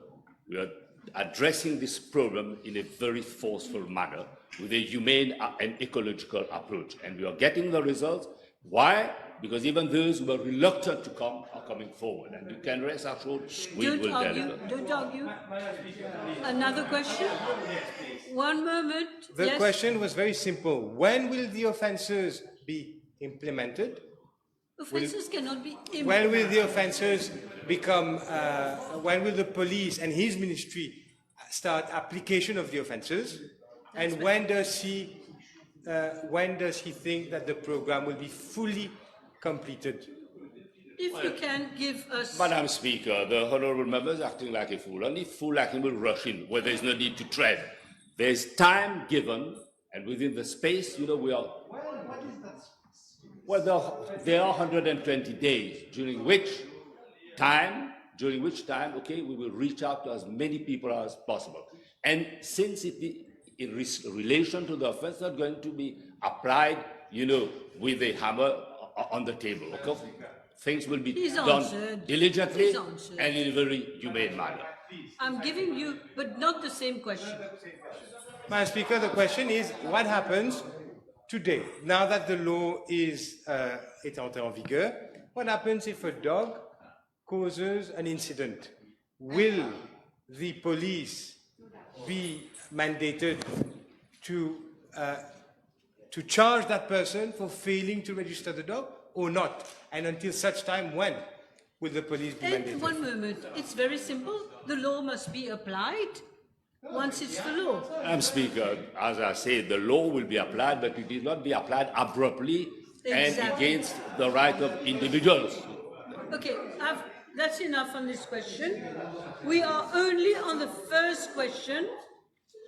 we are addressing this problem in a very forceful manner with a humane and ecological approach. And we are getting the results. Why? Because even those who are reluctant to come are coming forward. And you can rest assured we will deliver. Don't argue. Another question? One moment. The Yes. question was very simple. When will the offences be implemented? Offences cannot be When will the offences become, when will the police and his ministry start application of the offences? And when does he when does he think that the program will be fully completed? If you can give us... Madam Speaker, the honourable member is acting like a fool. Only fool like him will rush in where there is no need to tread. There is time given, and within the space, you know, we are... Well, there are 120 days, during which time, okay, we will reach out to as many people as possible. And since it is in relation to the offence, not going to be applied, you know, with a hammer on the table, okay? Things will be done diligently and in a very humane manner. I'm giving you, but not the same question. Madam Speaker, the question is, what happens today, now that the law is entré en vigueur, what happens if a dog causes an incident? Will the police be mandated to charge that person for failing to register the dog or not? And until such time, when will the police be mandated? One moment. It's very simple. The law must be applied once it's the law. Madam Speaker, as I said, the law will be applied, but it will not be applied abruptly and against the right of individuals. Okay, that's enough on this question. We are only on the first question,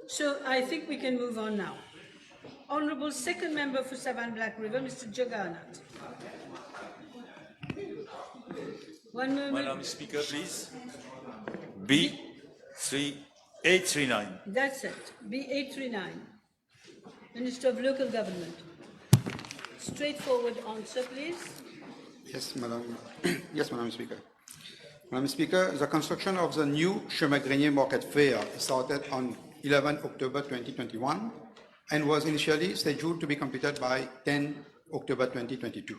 so I think we can move on now. Honourable Second Member for Savannah Black River, Mr. Jagannath. 1 moment. Madam Speaker, please. B3839. That's it. B839. Minister of Local Government. Straightforward answer, please. Yes, Madam. Yes, Madam Speaker. Madam Speaker, the construction of the new Chemin Grenier Market Fair started on 11 October 2021 and was initially scheduled to be completed by 10 October 2022.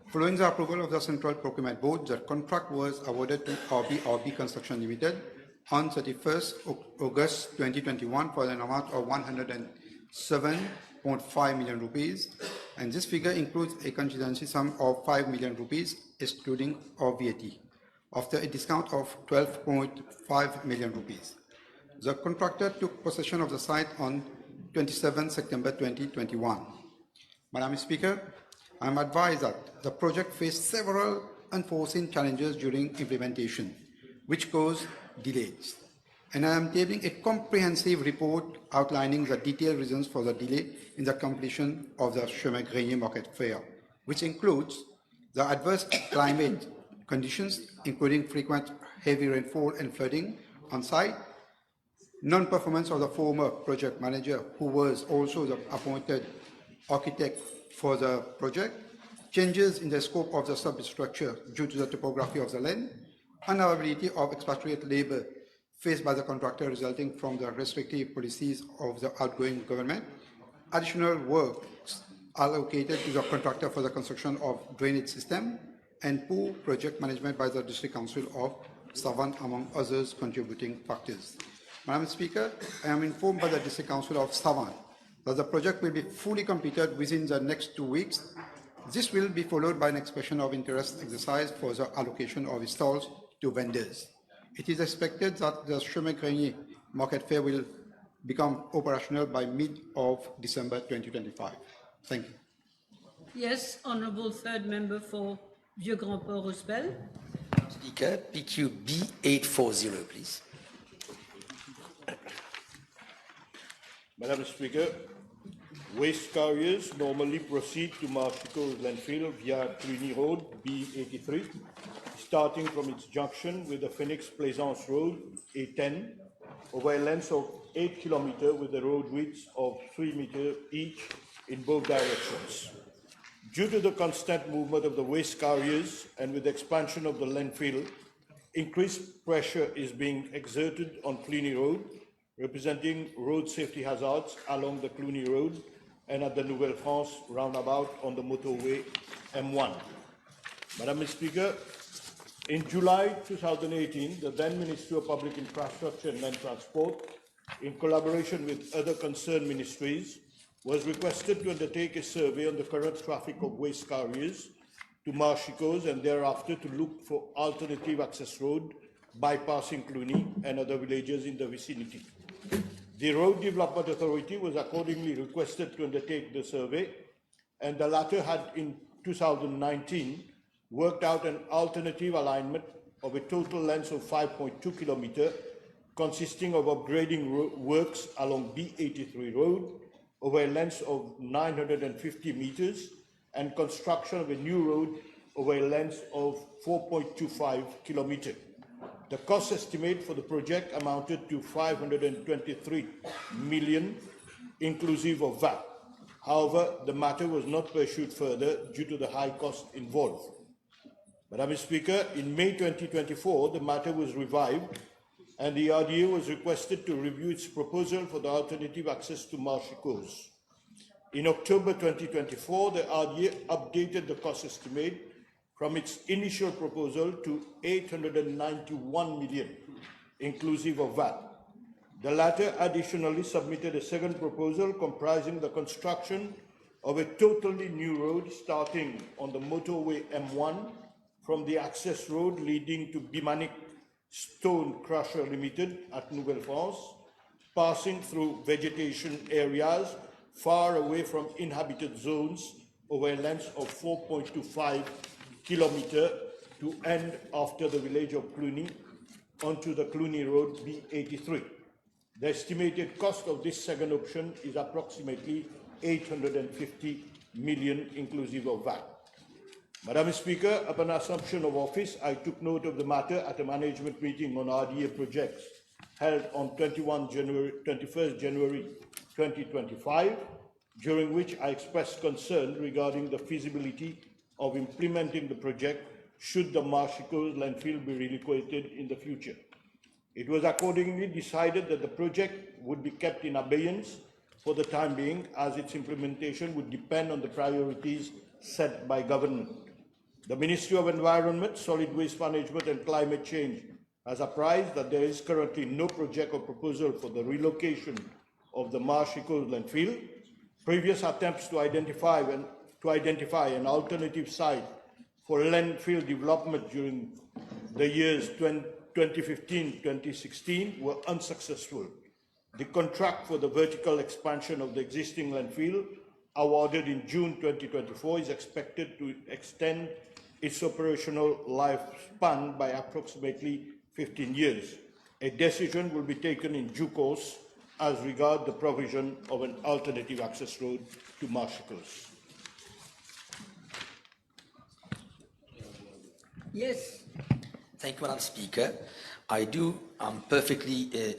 Following the approval of the Central Procurement Board, the contract was awarded to RB Construction Limited on 31st August 2021 for an amount of 107.5 million rupees, and this figure includes a contingency sum of 5 million rupees, excluding our VAT, after a discount of 12.5 million rupees. The contractor took possession of the site on 27 September 2021. Madam Speaker, I am advised that the project faced several unforeseen challenges during implementation, which caused delays. And I am tabling a comprehensive report outlining the detailed reasons for the delay in the completion of the Chemin Grenier Market Fair, which includes the adverse climate conditions, including frequent heavy rainfall and flooding on site, non-performance of the former project manager, who was also the appointed architect for the project, changes in the scope of the substructure due to the topography of the land, unavailability of expatriate labor faced by the contractor resulting from the restrictive policies of the outgoing government, additional works allocated to the contractor for the construction of drainage system, and poor project management by the District Council of Savannah, among others contributing factors. Madam Speaker, I am informed by the District Council of Savannah that the project will be fully completed within the next 2 weeks. This will be followed by an expression of interest exercise for the allocation of stalls to vendors. It is expected that the Chemin Grenier Market Fair will become operational by mid of December 2025. Thank you. Yes, Honourable Third Member for Vieux Grand Port Roosevelt. Speaker, PQ B840, please. Madam Speaker, waste carriers normally proceed to Marshico's landfill via Cluny Road B83, starting from its junction with the Phoenix Plaisance Road A10 over a length of 8 kilometers with a road width of 3 meters each in both directions. Due to the constant movement of the waste carriers and with the expansion of the landfill, increased pressure is being exerted on Cluny Road, representing road safety hazards along the Cluny Road and at the Nouvelle France roundabout on the motorway M1. Madam Speaker, in July 2018, the then Ministry of Public Infrastructure and Land Transport, in collaboration with other concerned ministries, was requested to undertake a survey on the current traffic of waste carriers to Marshicos and thereafter to look for alternative access road bypassing Cluny and other villages in the vicinity. The Road Development Authority was accordingly requested to undertake the survey, and the latter had in 2019 worked out an alternative alignment of a total length of 5.2 kilometers, consisting of upgrading works along B83 road over a length of 950 meters and construction of a new road over a length of 4.25 kilometers. The cost estimate for the project amounted to 523 million, inclusive of VAT. However, the matter was not pursued further due to the high cost involved. Madam Speaker, in May 2024, the matter was revived and the RDA was requested to review its proposal for the alternative access to Marshy Coast. In October 2024, the RDA updated the cost estimate from its initial proposal to 891 million, inclusive of VAT. The latter additionally submitted a second proposal comprising the construction of a totally new road starting on the motorway M1 from the access road leading to Bimanic Stone Crusher Limited at Nouvelle-France, passing through vegetation areas far away from inhabited zones over a length of 4.25 kilometers to end after the village of Cluny onto the Cluny Road B83. The estimated cost of this second option is approximately 850 million, inclusive of VAT. Madam Speaker, upon assumption of office, I took note of the matter at a management meeting on RDA projects held on 21st January 2025, during which I expressed concern regarding the feasibility of implementing the project should the Marshy Coast landfill be relocated in the future. It was accordingly decided that the project would be kept in abeyance for the time being, as its implementation would depend on the priorities set by government. The Ministry of Environment, Solid Waste Management and Climate Change has apprised that there is currently no project or proposal for the relocation of the Marshy Coast landfill. Previous attempts to identify an alternative site for landfill development during the years 2015-2016 were unsuccessful. The contract for the vertical expansion of the existing landfill, awarded in June 2024, is expected to extend its operational lifespan by approximately 15 years. A decision will be taken in due course as regards the provision of an alternative access road to Marshy Coast. Yes. Thank you, Madam Speaker. I'm perfectly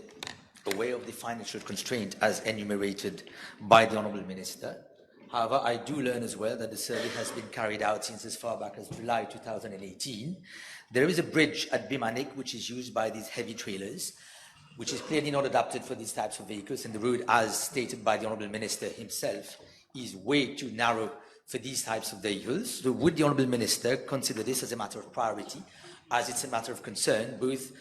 aware of the financial constraint as enumerated by the Honourable Minister. However, I do learn as well that the survey has been carried out since as far back as July 2018. There is a bridge at Bimanic which is used by these heavy trailers, which is clearly not adapted for these types of vehicles, and the road, as stated by the Honourable Minister himself, is way too narrow for these types of vehicles. So would the Honourable Minister consider this as a matter of priority, as it's a matter of concern, both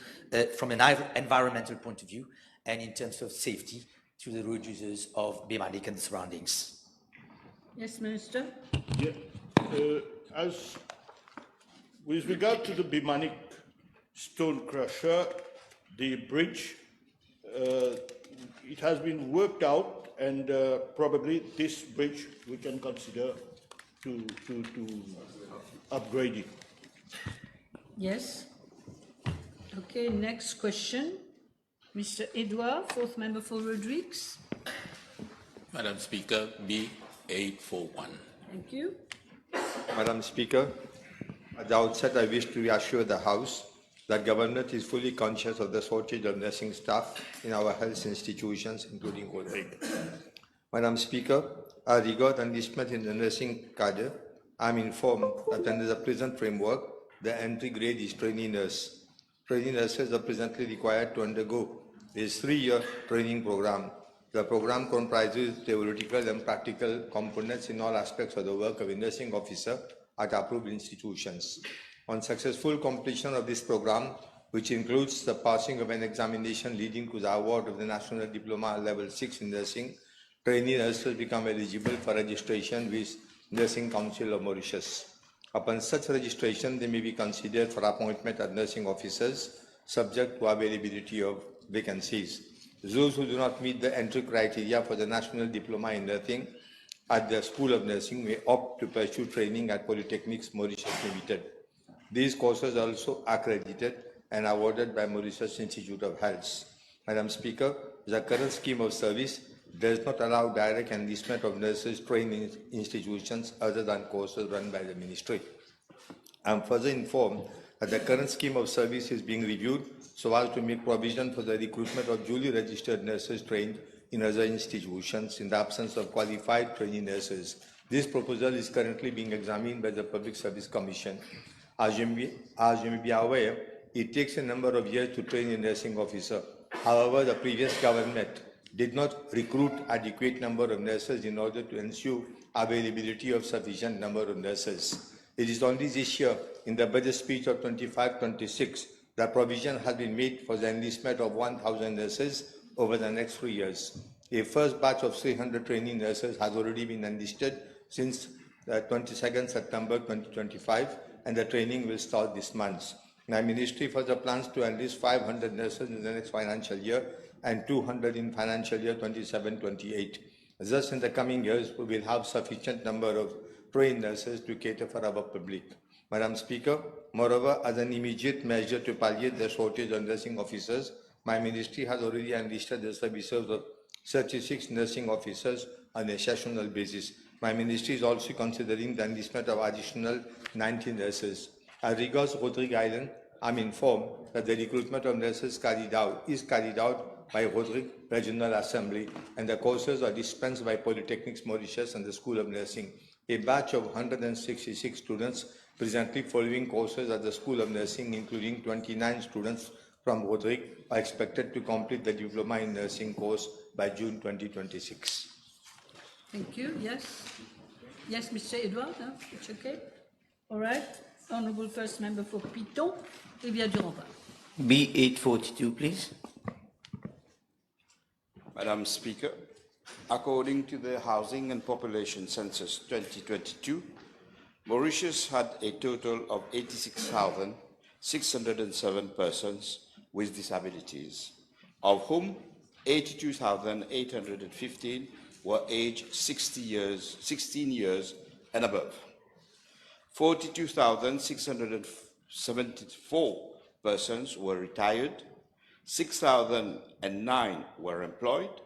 from an environmental point of view and in terms of safety to the road users of Bimanic and the surroundings? Yes, Minister. Yeah. As with regard to the Bimanic Stone Crusher, the bridge, it has been worked out, and probably this bridge we can consider to upgrade it. Yes. Okay, next question. Mr. Edouard, fourth member for Rodrigues. Madam Speaker, B841. Thank you. Madam Speaker, at the outset, I wish to reassure the House that Government is fully conscious of the shortage of nursing staff in our health institutions, including Rodrigues. Madam Speaker, as regards enlistment in the nursing cadre, I am informed that under the present framework, the entry grade is trainee nurse. Trainee nurses are presently required to undergo a 3-year training program. The program comprises theoretical and practical components in all aspects of the work of a nursing officer at approved institutions. On successful completion of this program, which includes the passing of an examination leading to the award of the National Diploma Level 6 in Nursing, trainee nurses become eligible for registration with Nursing Council of Mauritius. Upon such registration, they may be considered for appointment as nursing officers, subject to availability of vacancies. those who do not meet the entry criteria for the National Diploma in Nursing at the School of Nursing may opt to pursue training at Polytechnics Mauritius Limited. These courses are also accredited and awarded by Mauritius Institute of Health. Madam Speaker, the current scheme of service does not allow direct enlistment of nurses trained in institutions other than courses run by the Ministry. I am further informed that the current scheme of service is being reviewed so as to make provision for the recruitment of duly registered nurses trained in other institutions in the absence of qualified trainee nurses. This proposal is currently being examined by the Public Service Commission. As you may be aware, it takes a number of years to train a nursing officer. However, the previous government did not recruit adequate number of nurses in order to ensure availability of sufficient number of nurses. It is only this year, in the budget speech of 25-26, that provision has been made for the enlistment of 1,000 nurses over the next 3 years. A first batch of 300 training nurses has already been enlisted since 22nd September 2025, and the training will start this month. My ministry further plans to enlist 500 nurses in the next financial year and 200 in financial year 27-28. Thus, in the coming years, we will have sufficient number of trained nurses to cater for our public. Madam Speaker, moreover, as an immediate measure to palliate the shortage of nursing officers, my ministry has already enlisted the services of 36 nursing officers on a sessional basis. My ministry is also considering the enlistment of additional 90 nurses. As regards Rodrigue Island, I am informed that the recruitment of nurses is carried out by Rodrigue Regional Assembly, and the courses are dispensed by Polytechnics Mauritius and the School of Nursing. A batch of 166 students presently following courses at the School of Nursing, including 29 students from Rodrigue, are expected to complete the Diploma in Nursing course by June 2026. Thank you. Yes. Yes, Mr. Edouard, no? It's okay. All right. Honorable First Member for Piton, Rivière du Rempart. B842, please. Madam Speaker, according to the Housing and Population Census 2022, Mauritius had a total of 86,607 persons with disabilities, of whom 82,815 were aged 16 years and above. 42,674 persons were retired, 6,009 were employed,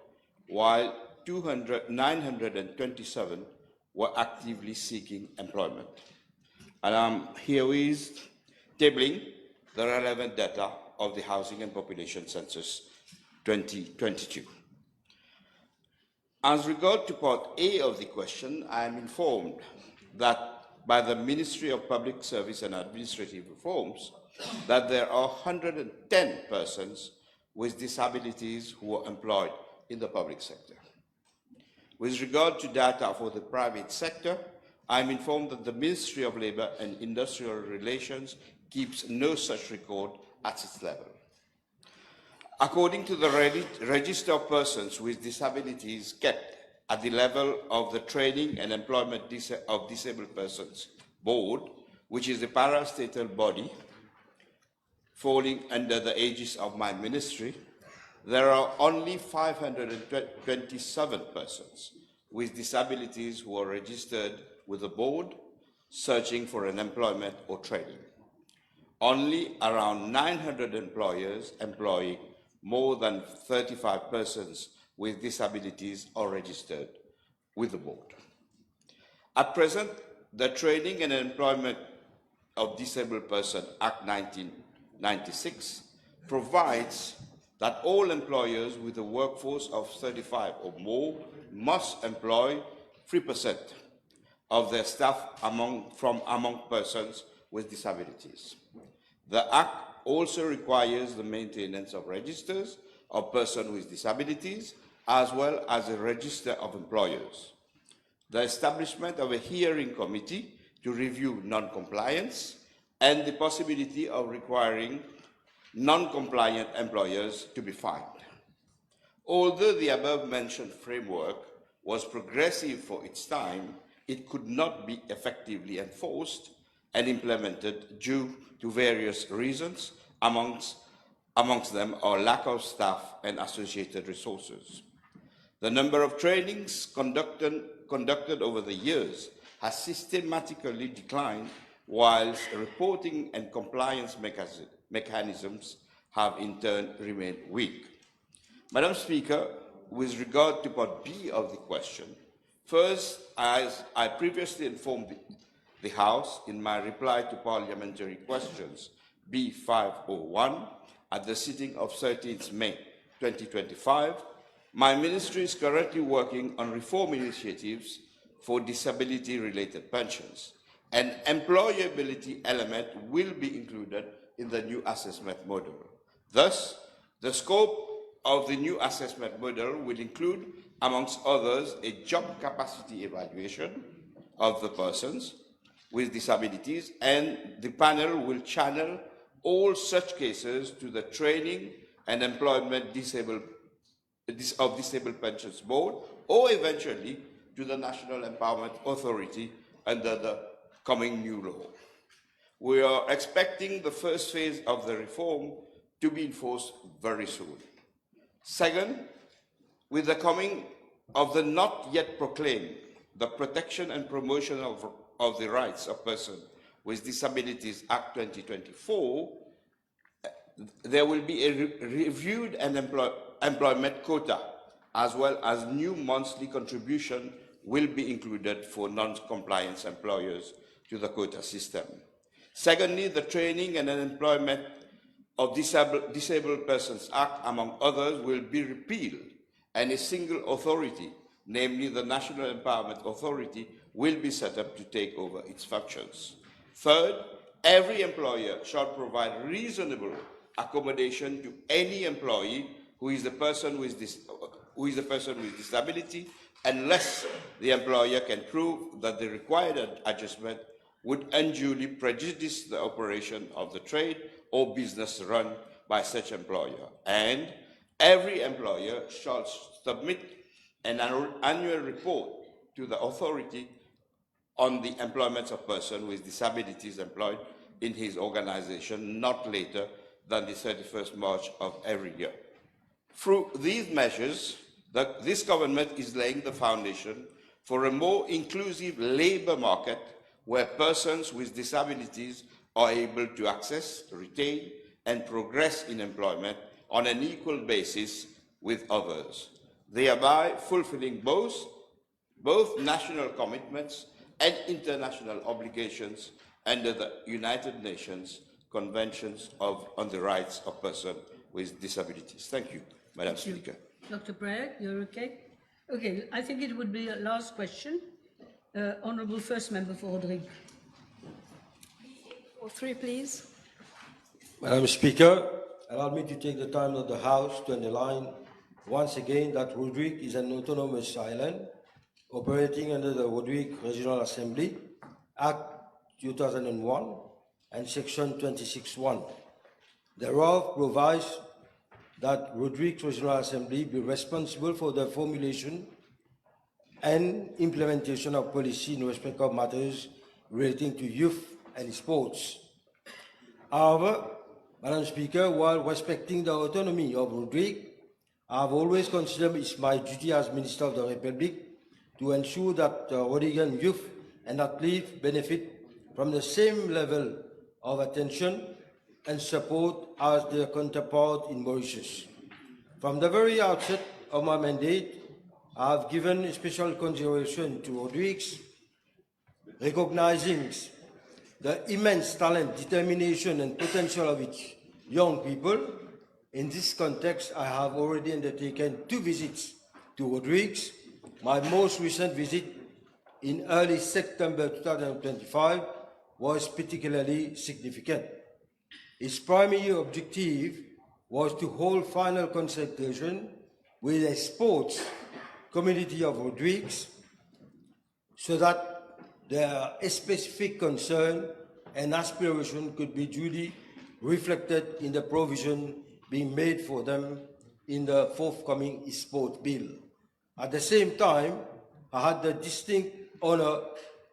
while 927 were actively seeking employment. And I'm herewith tabling the relevant data of the Housing and Population Census 2022. As regard to Part A of the question, I am informed that by the Ministry of Public Service and Administrative Reforms that there are 110 persons with disabilities who are employed in the public sector. With regard to data for the private sector, I am informed that the Ministry of Labour and Industrial Relations keeps no such record at its level. According to the register of persons with disabilities kept at the level of the Training and Employment of Disabled Persons Board, which is the parastatal body falling under the aegis of my ministry, there are only 527 persons with disabilities who are registered with the board searching for an employment or training. Only around 900 employers employing more than 35 persons with disabilities are registered with the board. At present, the Training and Employment of Disabled Persons Act 1996 provides that all employers with a workforce of 35 or more must employ 3% of their staff among persons with disabilities. The Act also requires the maintenance of registers of persons with disabilities, as well as a register of employers. The establishment of a hearing committee to review non-compliance, and the possibility of requiring non-compliant employers to be fined. Although the above-mentioned framework was progressive for its time, it could not be effectively enforced and implemented due to various reasons, amongst Amongst them are lack of staff and associated resources. The number of trainings conducted over the years has systematically declined, whilst reporting and compliance mechanisms have in turn remained weak. Madam Speaker, with regard to Part B of the question, first, as I previously informed the House in my reply to parliamentary questions B501 at the sitting of 13th May 2025, my ministry is currently working on reform initiatives for disability-related pensions. An employability element will be included in the new assessment model. Thus, the scope of the new assessment model will include, amongst others, a job capacity evaluation of the persons with disabilities, and the panel will channel all such cases to the Training and Employment of Disabled Pensions Board, or eventually to the National Empowerment Authority under the coming new law. We are expecting the first phase of the reform to be enforced very soon. Second, with the coming of the not yet proclaimed the Protection and Promotion of the Rights of Persons with Disabilities Act 2024, there will be a reviewed and employment quota, as well as new monthly contribution will be included for non-compliance employers to the quota system. Secondly, the Training and Employment of Disabled Persons Act, among others, will be repealed, and a single authority, namely the National Empowerment Authority, will be set up to take over its functions. Third, every employer shall provide reasonable accommodation to any employee who is a person with disability, unless the employer can prove that the required adjustment would unduly prejudice the operation of the trade or business run by such employer. And every employer shall submit an annual report to the authority on the employment of persons with disabilities employed in his organization not later than the 31st March of every year. Through these measures, this government is laying the foundation for a more inclusive labor market where persons with disabilities are able to access, retain, and progress in employment on an equal basis with others, thereby fulfilling both national commitments and international obligations under the United Nations Conventions on the Rights of Persons with Disabilities. Thank you, Madam Speaker. Dr. Prayag, you're okay? Okay, I think it would be a last question. Honourable First Member for Rodrigue. 3, please. Madam Speaker, allow me to take the time of the House to underline once again that Rodrigue is an autonomous island operating under the Rodrigue Regional Assembly, Act 2001 and Section 26(1). Thereof provides that Rodrigue Regional Assembly be responsible for the formulation and implementation of policy in respect of matters relating to youth and sports. However, Madam Speaker, while respecting the autonomy of Rodrigue, I have always considered it my duty as Minister of the Republic to ensure that Rhodesian youth and athletes benefit from the same level of attention and support as their counterpart in Mauritius. From the very outset of my mandate, I have given special consideration to Rodrigues, recognizing the immense talent, determination, and potential of its young people. In this context, I have already undertaken 2 visits to Rodrigues. My most recent visit in early September 2025 was particularly significant. Its primary objective was to hold final consultation with the sports community of Rodrigues so that their specific concern and aspiration could be duly reflected in the provision being made for them in the forthcoming sport bill. At the same time, I had the distinct honor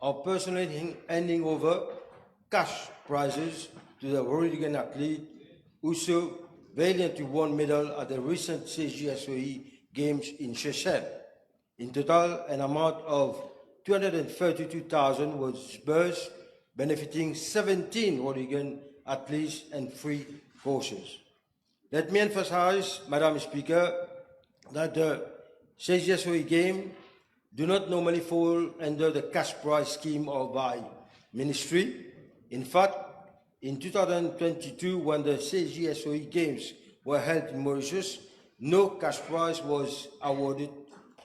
of personally handing over cash prizes to the Rhodesian athlete who so valiantly won medal at the recent CGSOE Games in Seychelles. In total, an amount of 232,000 was disbursed, benefiting 17 Rhodesian athletes and 3 coaches. Let me emphasize, Madam Speaker, that the CGSOE game do not normally fall under the cash prize scheme or by ministry. In fact, in 2022, when the CGSOE Games were held in Mauritius, no cash prize was awarded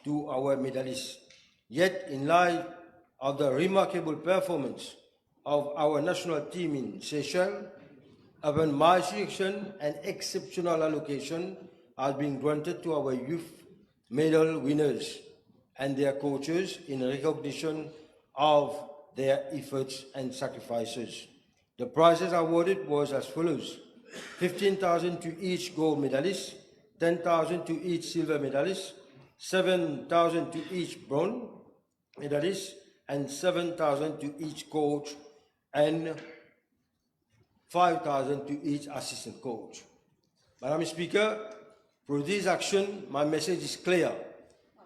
to our medalists. Yet, in light of the remarkable performance of our national team in Seychelles, upon my selection, an exceptional allocation has been granted to our youth medal winners and their coaches in recognition of their efforts and sacrifices. The prizes awarded was as follows: 15,000 to each gold medalist, 10,000 to each silver medalist, 7,000 to each bronze medalist, and 7,000 to each coach, and 5,000 to each assistant coach. Madam Speaker, through this action, my message is clear.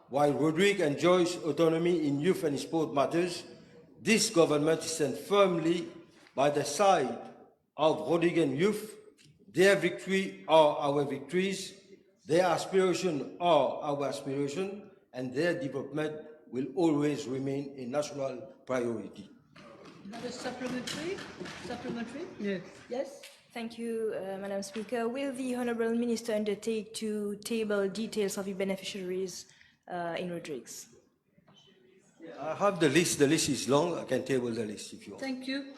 While Roderick enjoys autonomy in youth and sport matters, this government stands firmly by the side of Rhodesian youth. Their victory are our victories, their aspiration are our aspiration, and their development will always remain a national priority. Another supplementary? Supplementary? No. Yes? Thank you, Madam Speaker. Will the Honourable Minister undertake to table details of the beneficiaries in Rodrigues? I have the list. The list is long. I can table the list if you want. Thank you.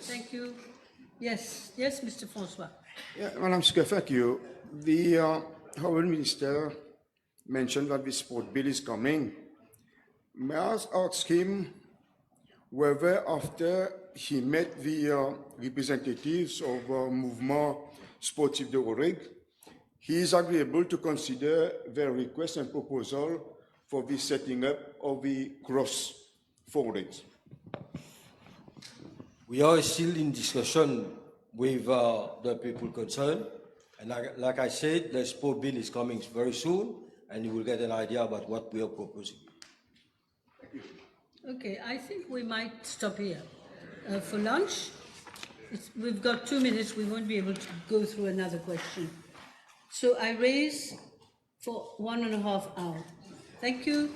Thank you. Yes, yes, Mr. Francois. Yeah, Madam Speaker, thank you. The Honourable Minister mentioned that the sport bill is coming. May I ask him whether after he met the representatives of Mouvement Sportif de Rodrigue, he is agreeable to consider their request and proposal for the setting up of the cross forwards. We are still in discussion with the people concerned, and like I said, the sport bill is coming very soon, and you will get an idea about what we are proposing. Okay, I think we might stop here for lunch. We've got 2 minutes, we won't be able to go through another question. So I raise for 1.5 hours. Thank you.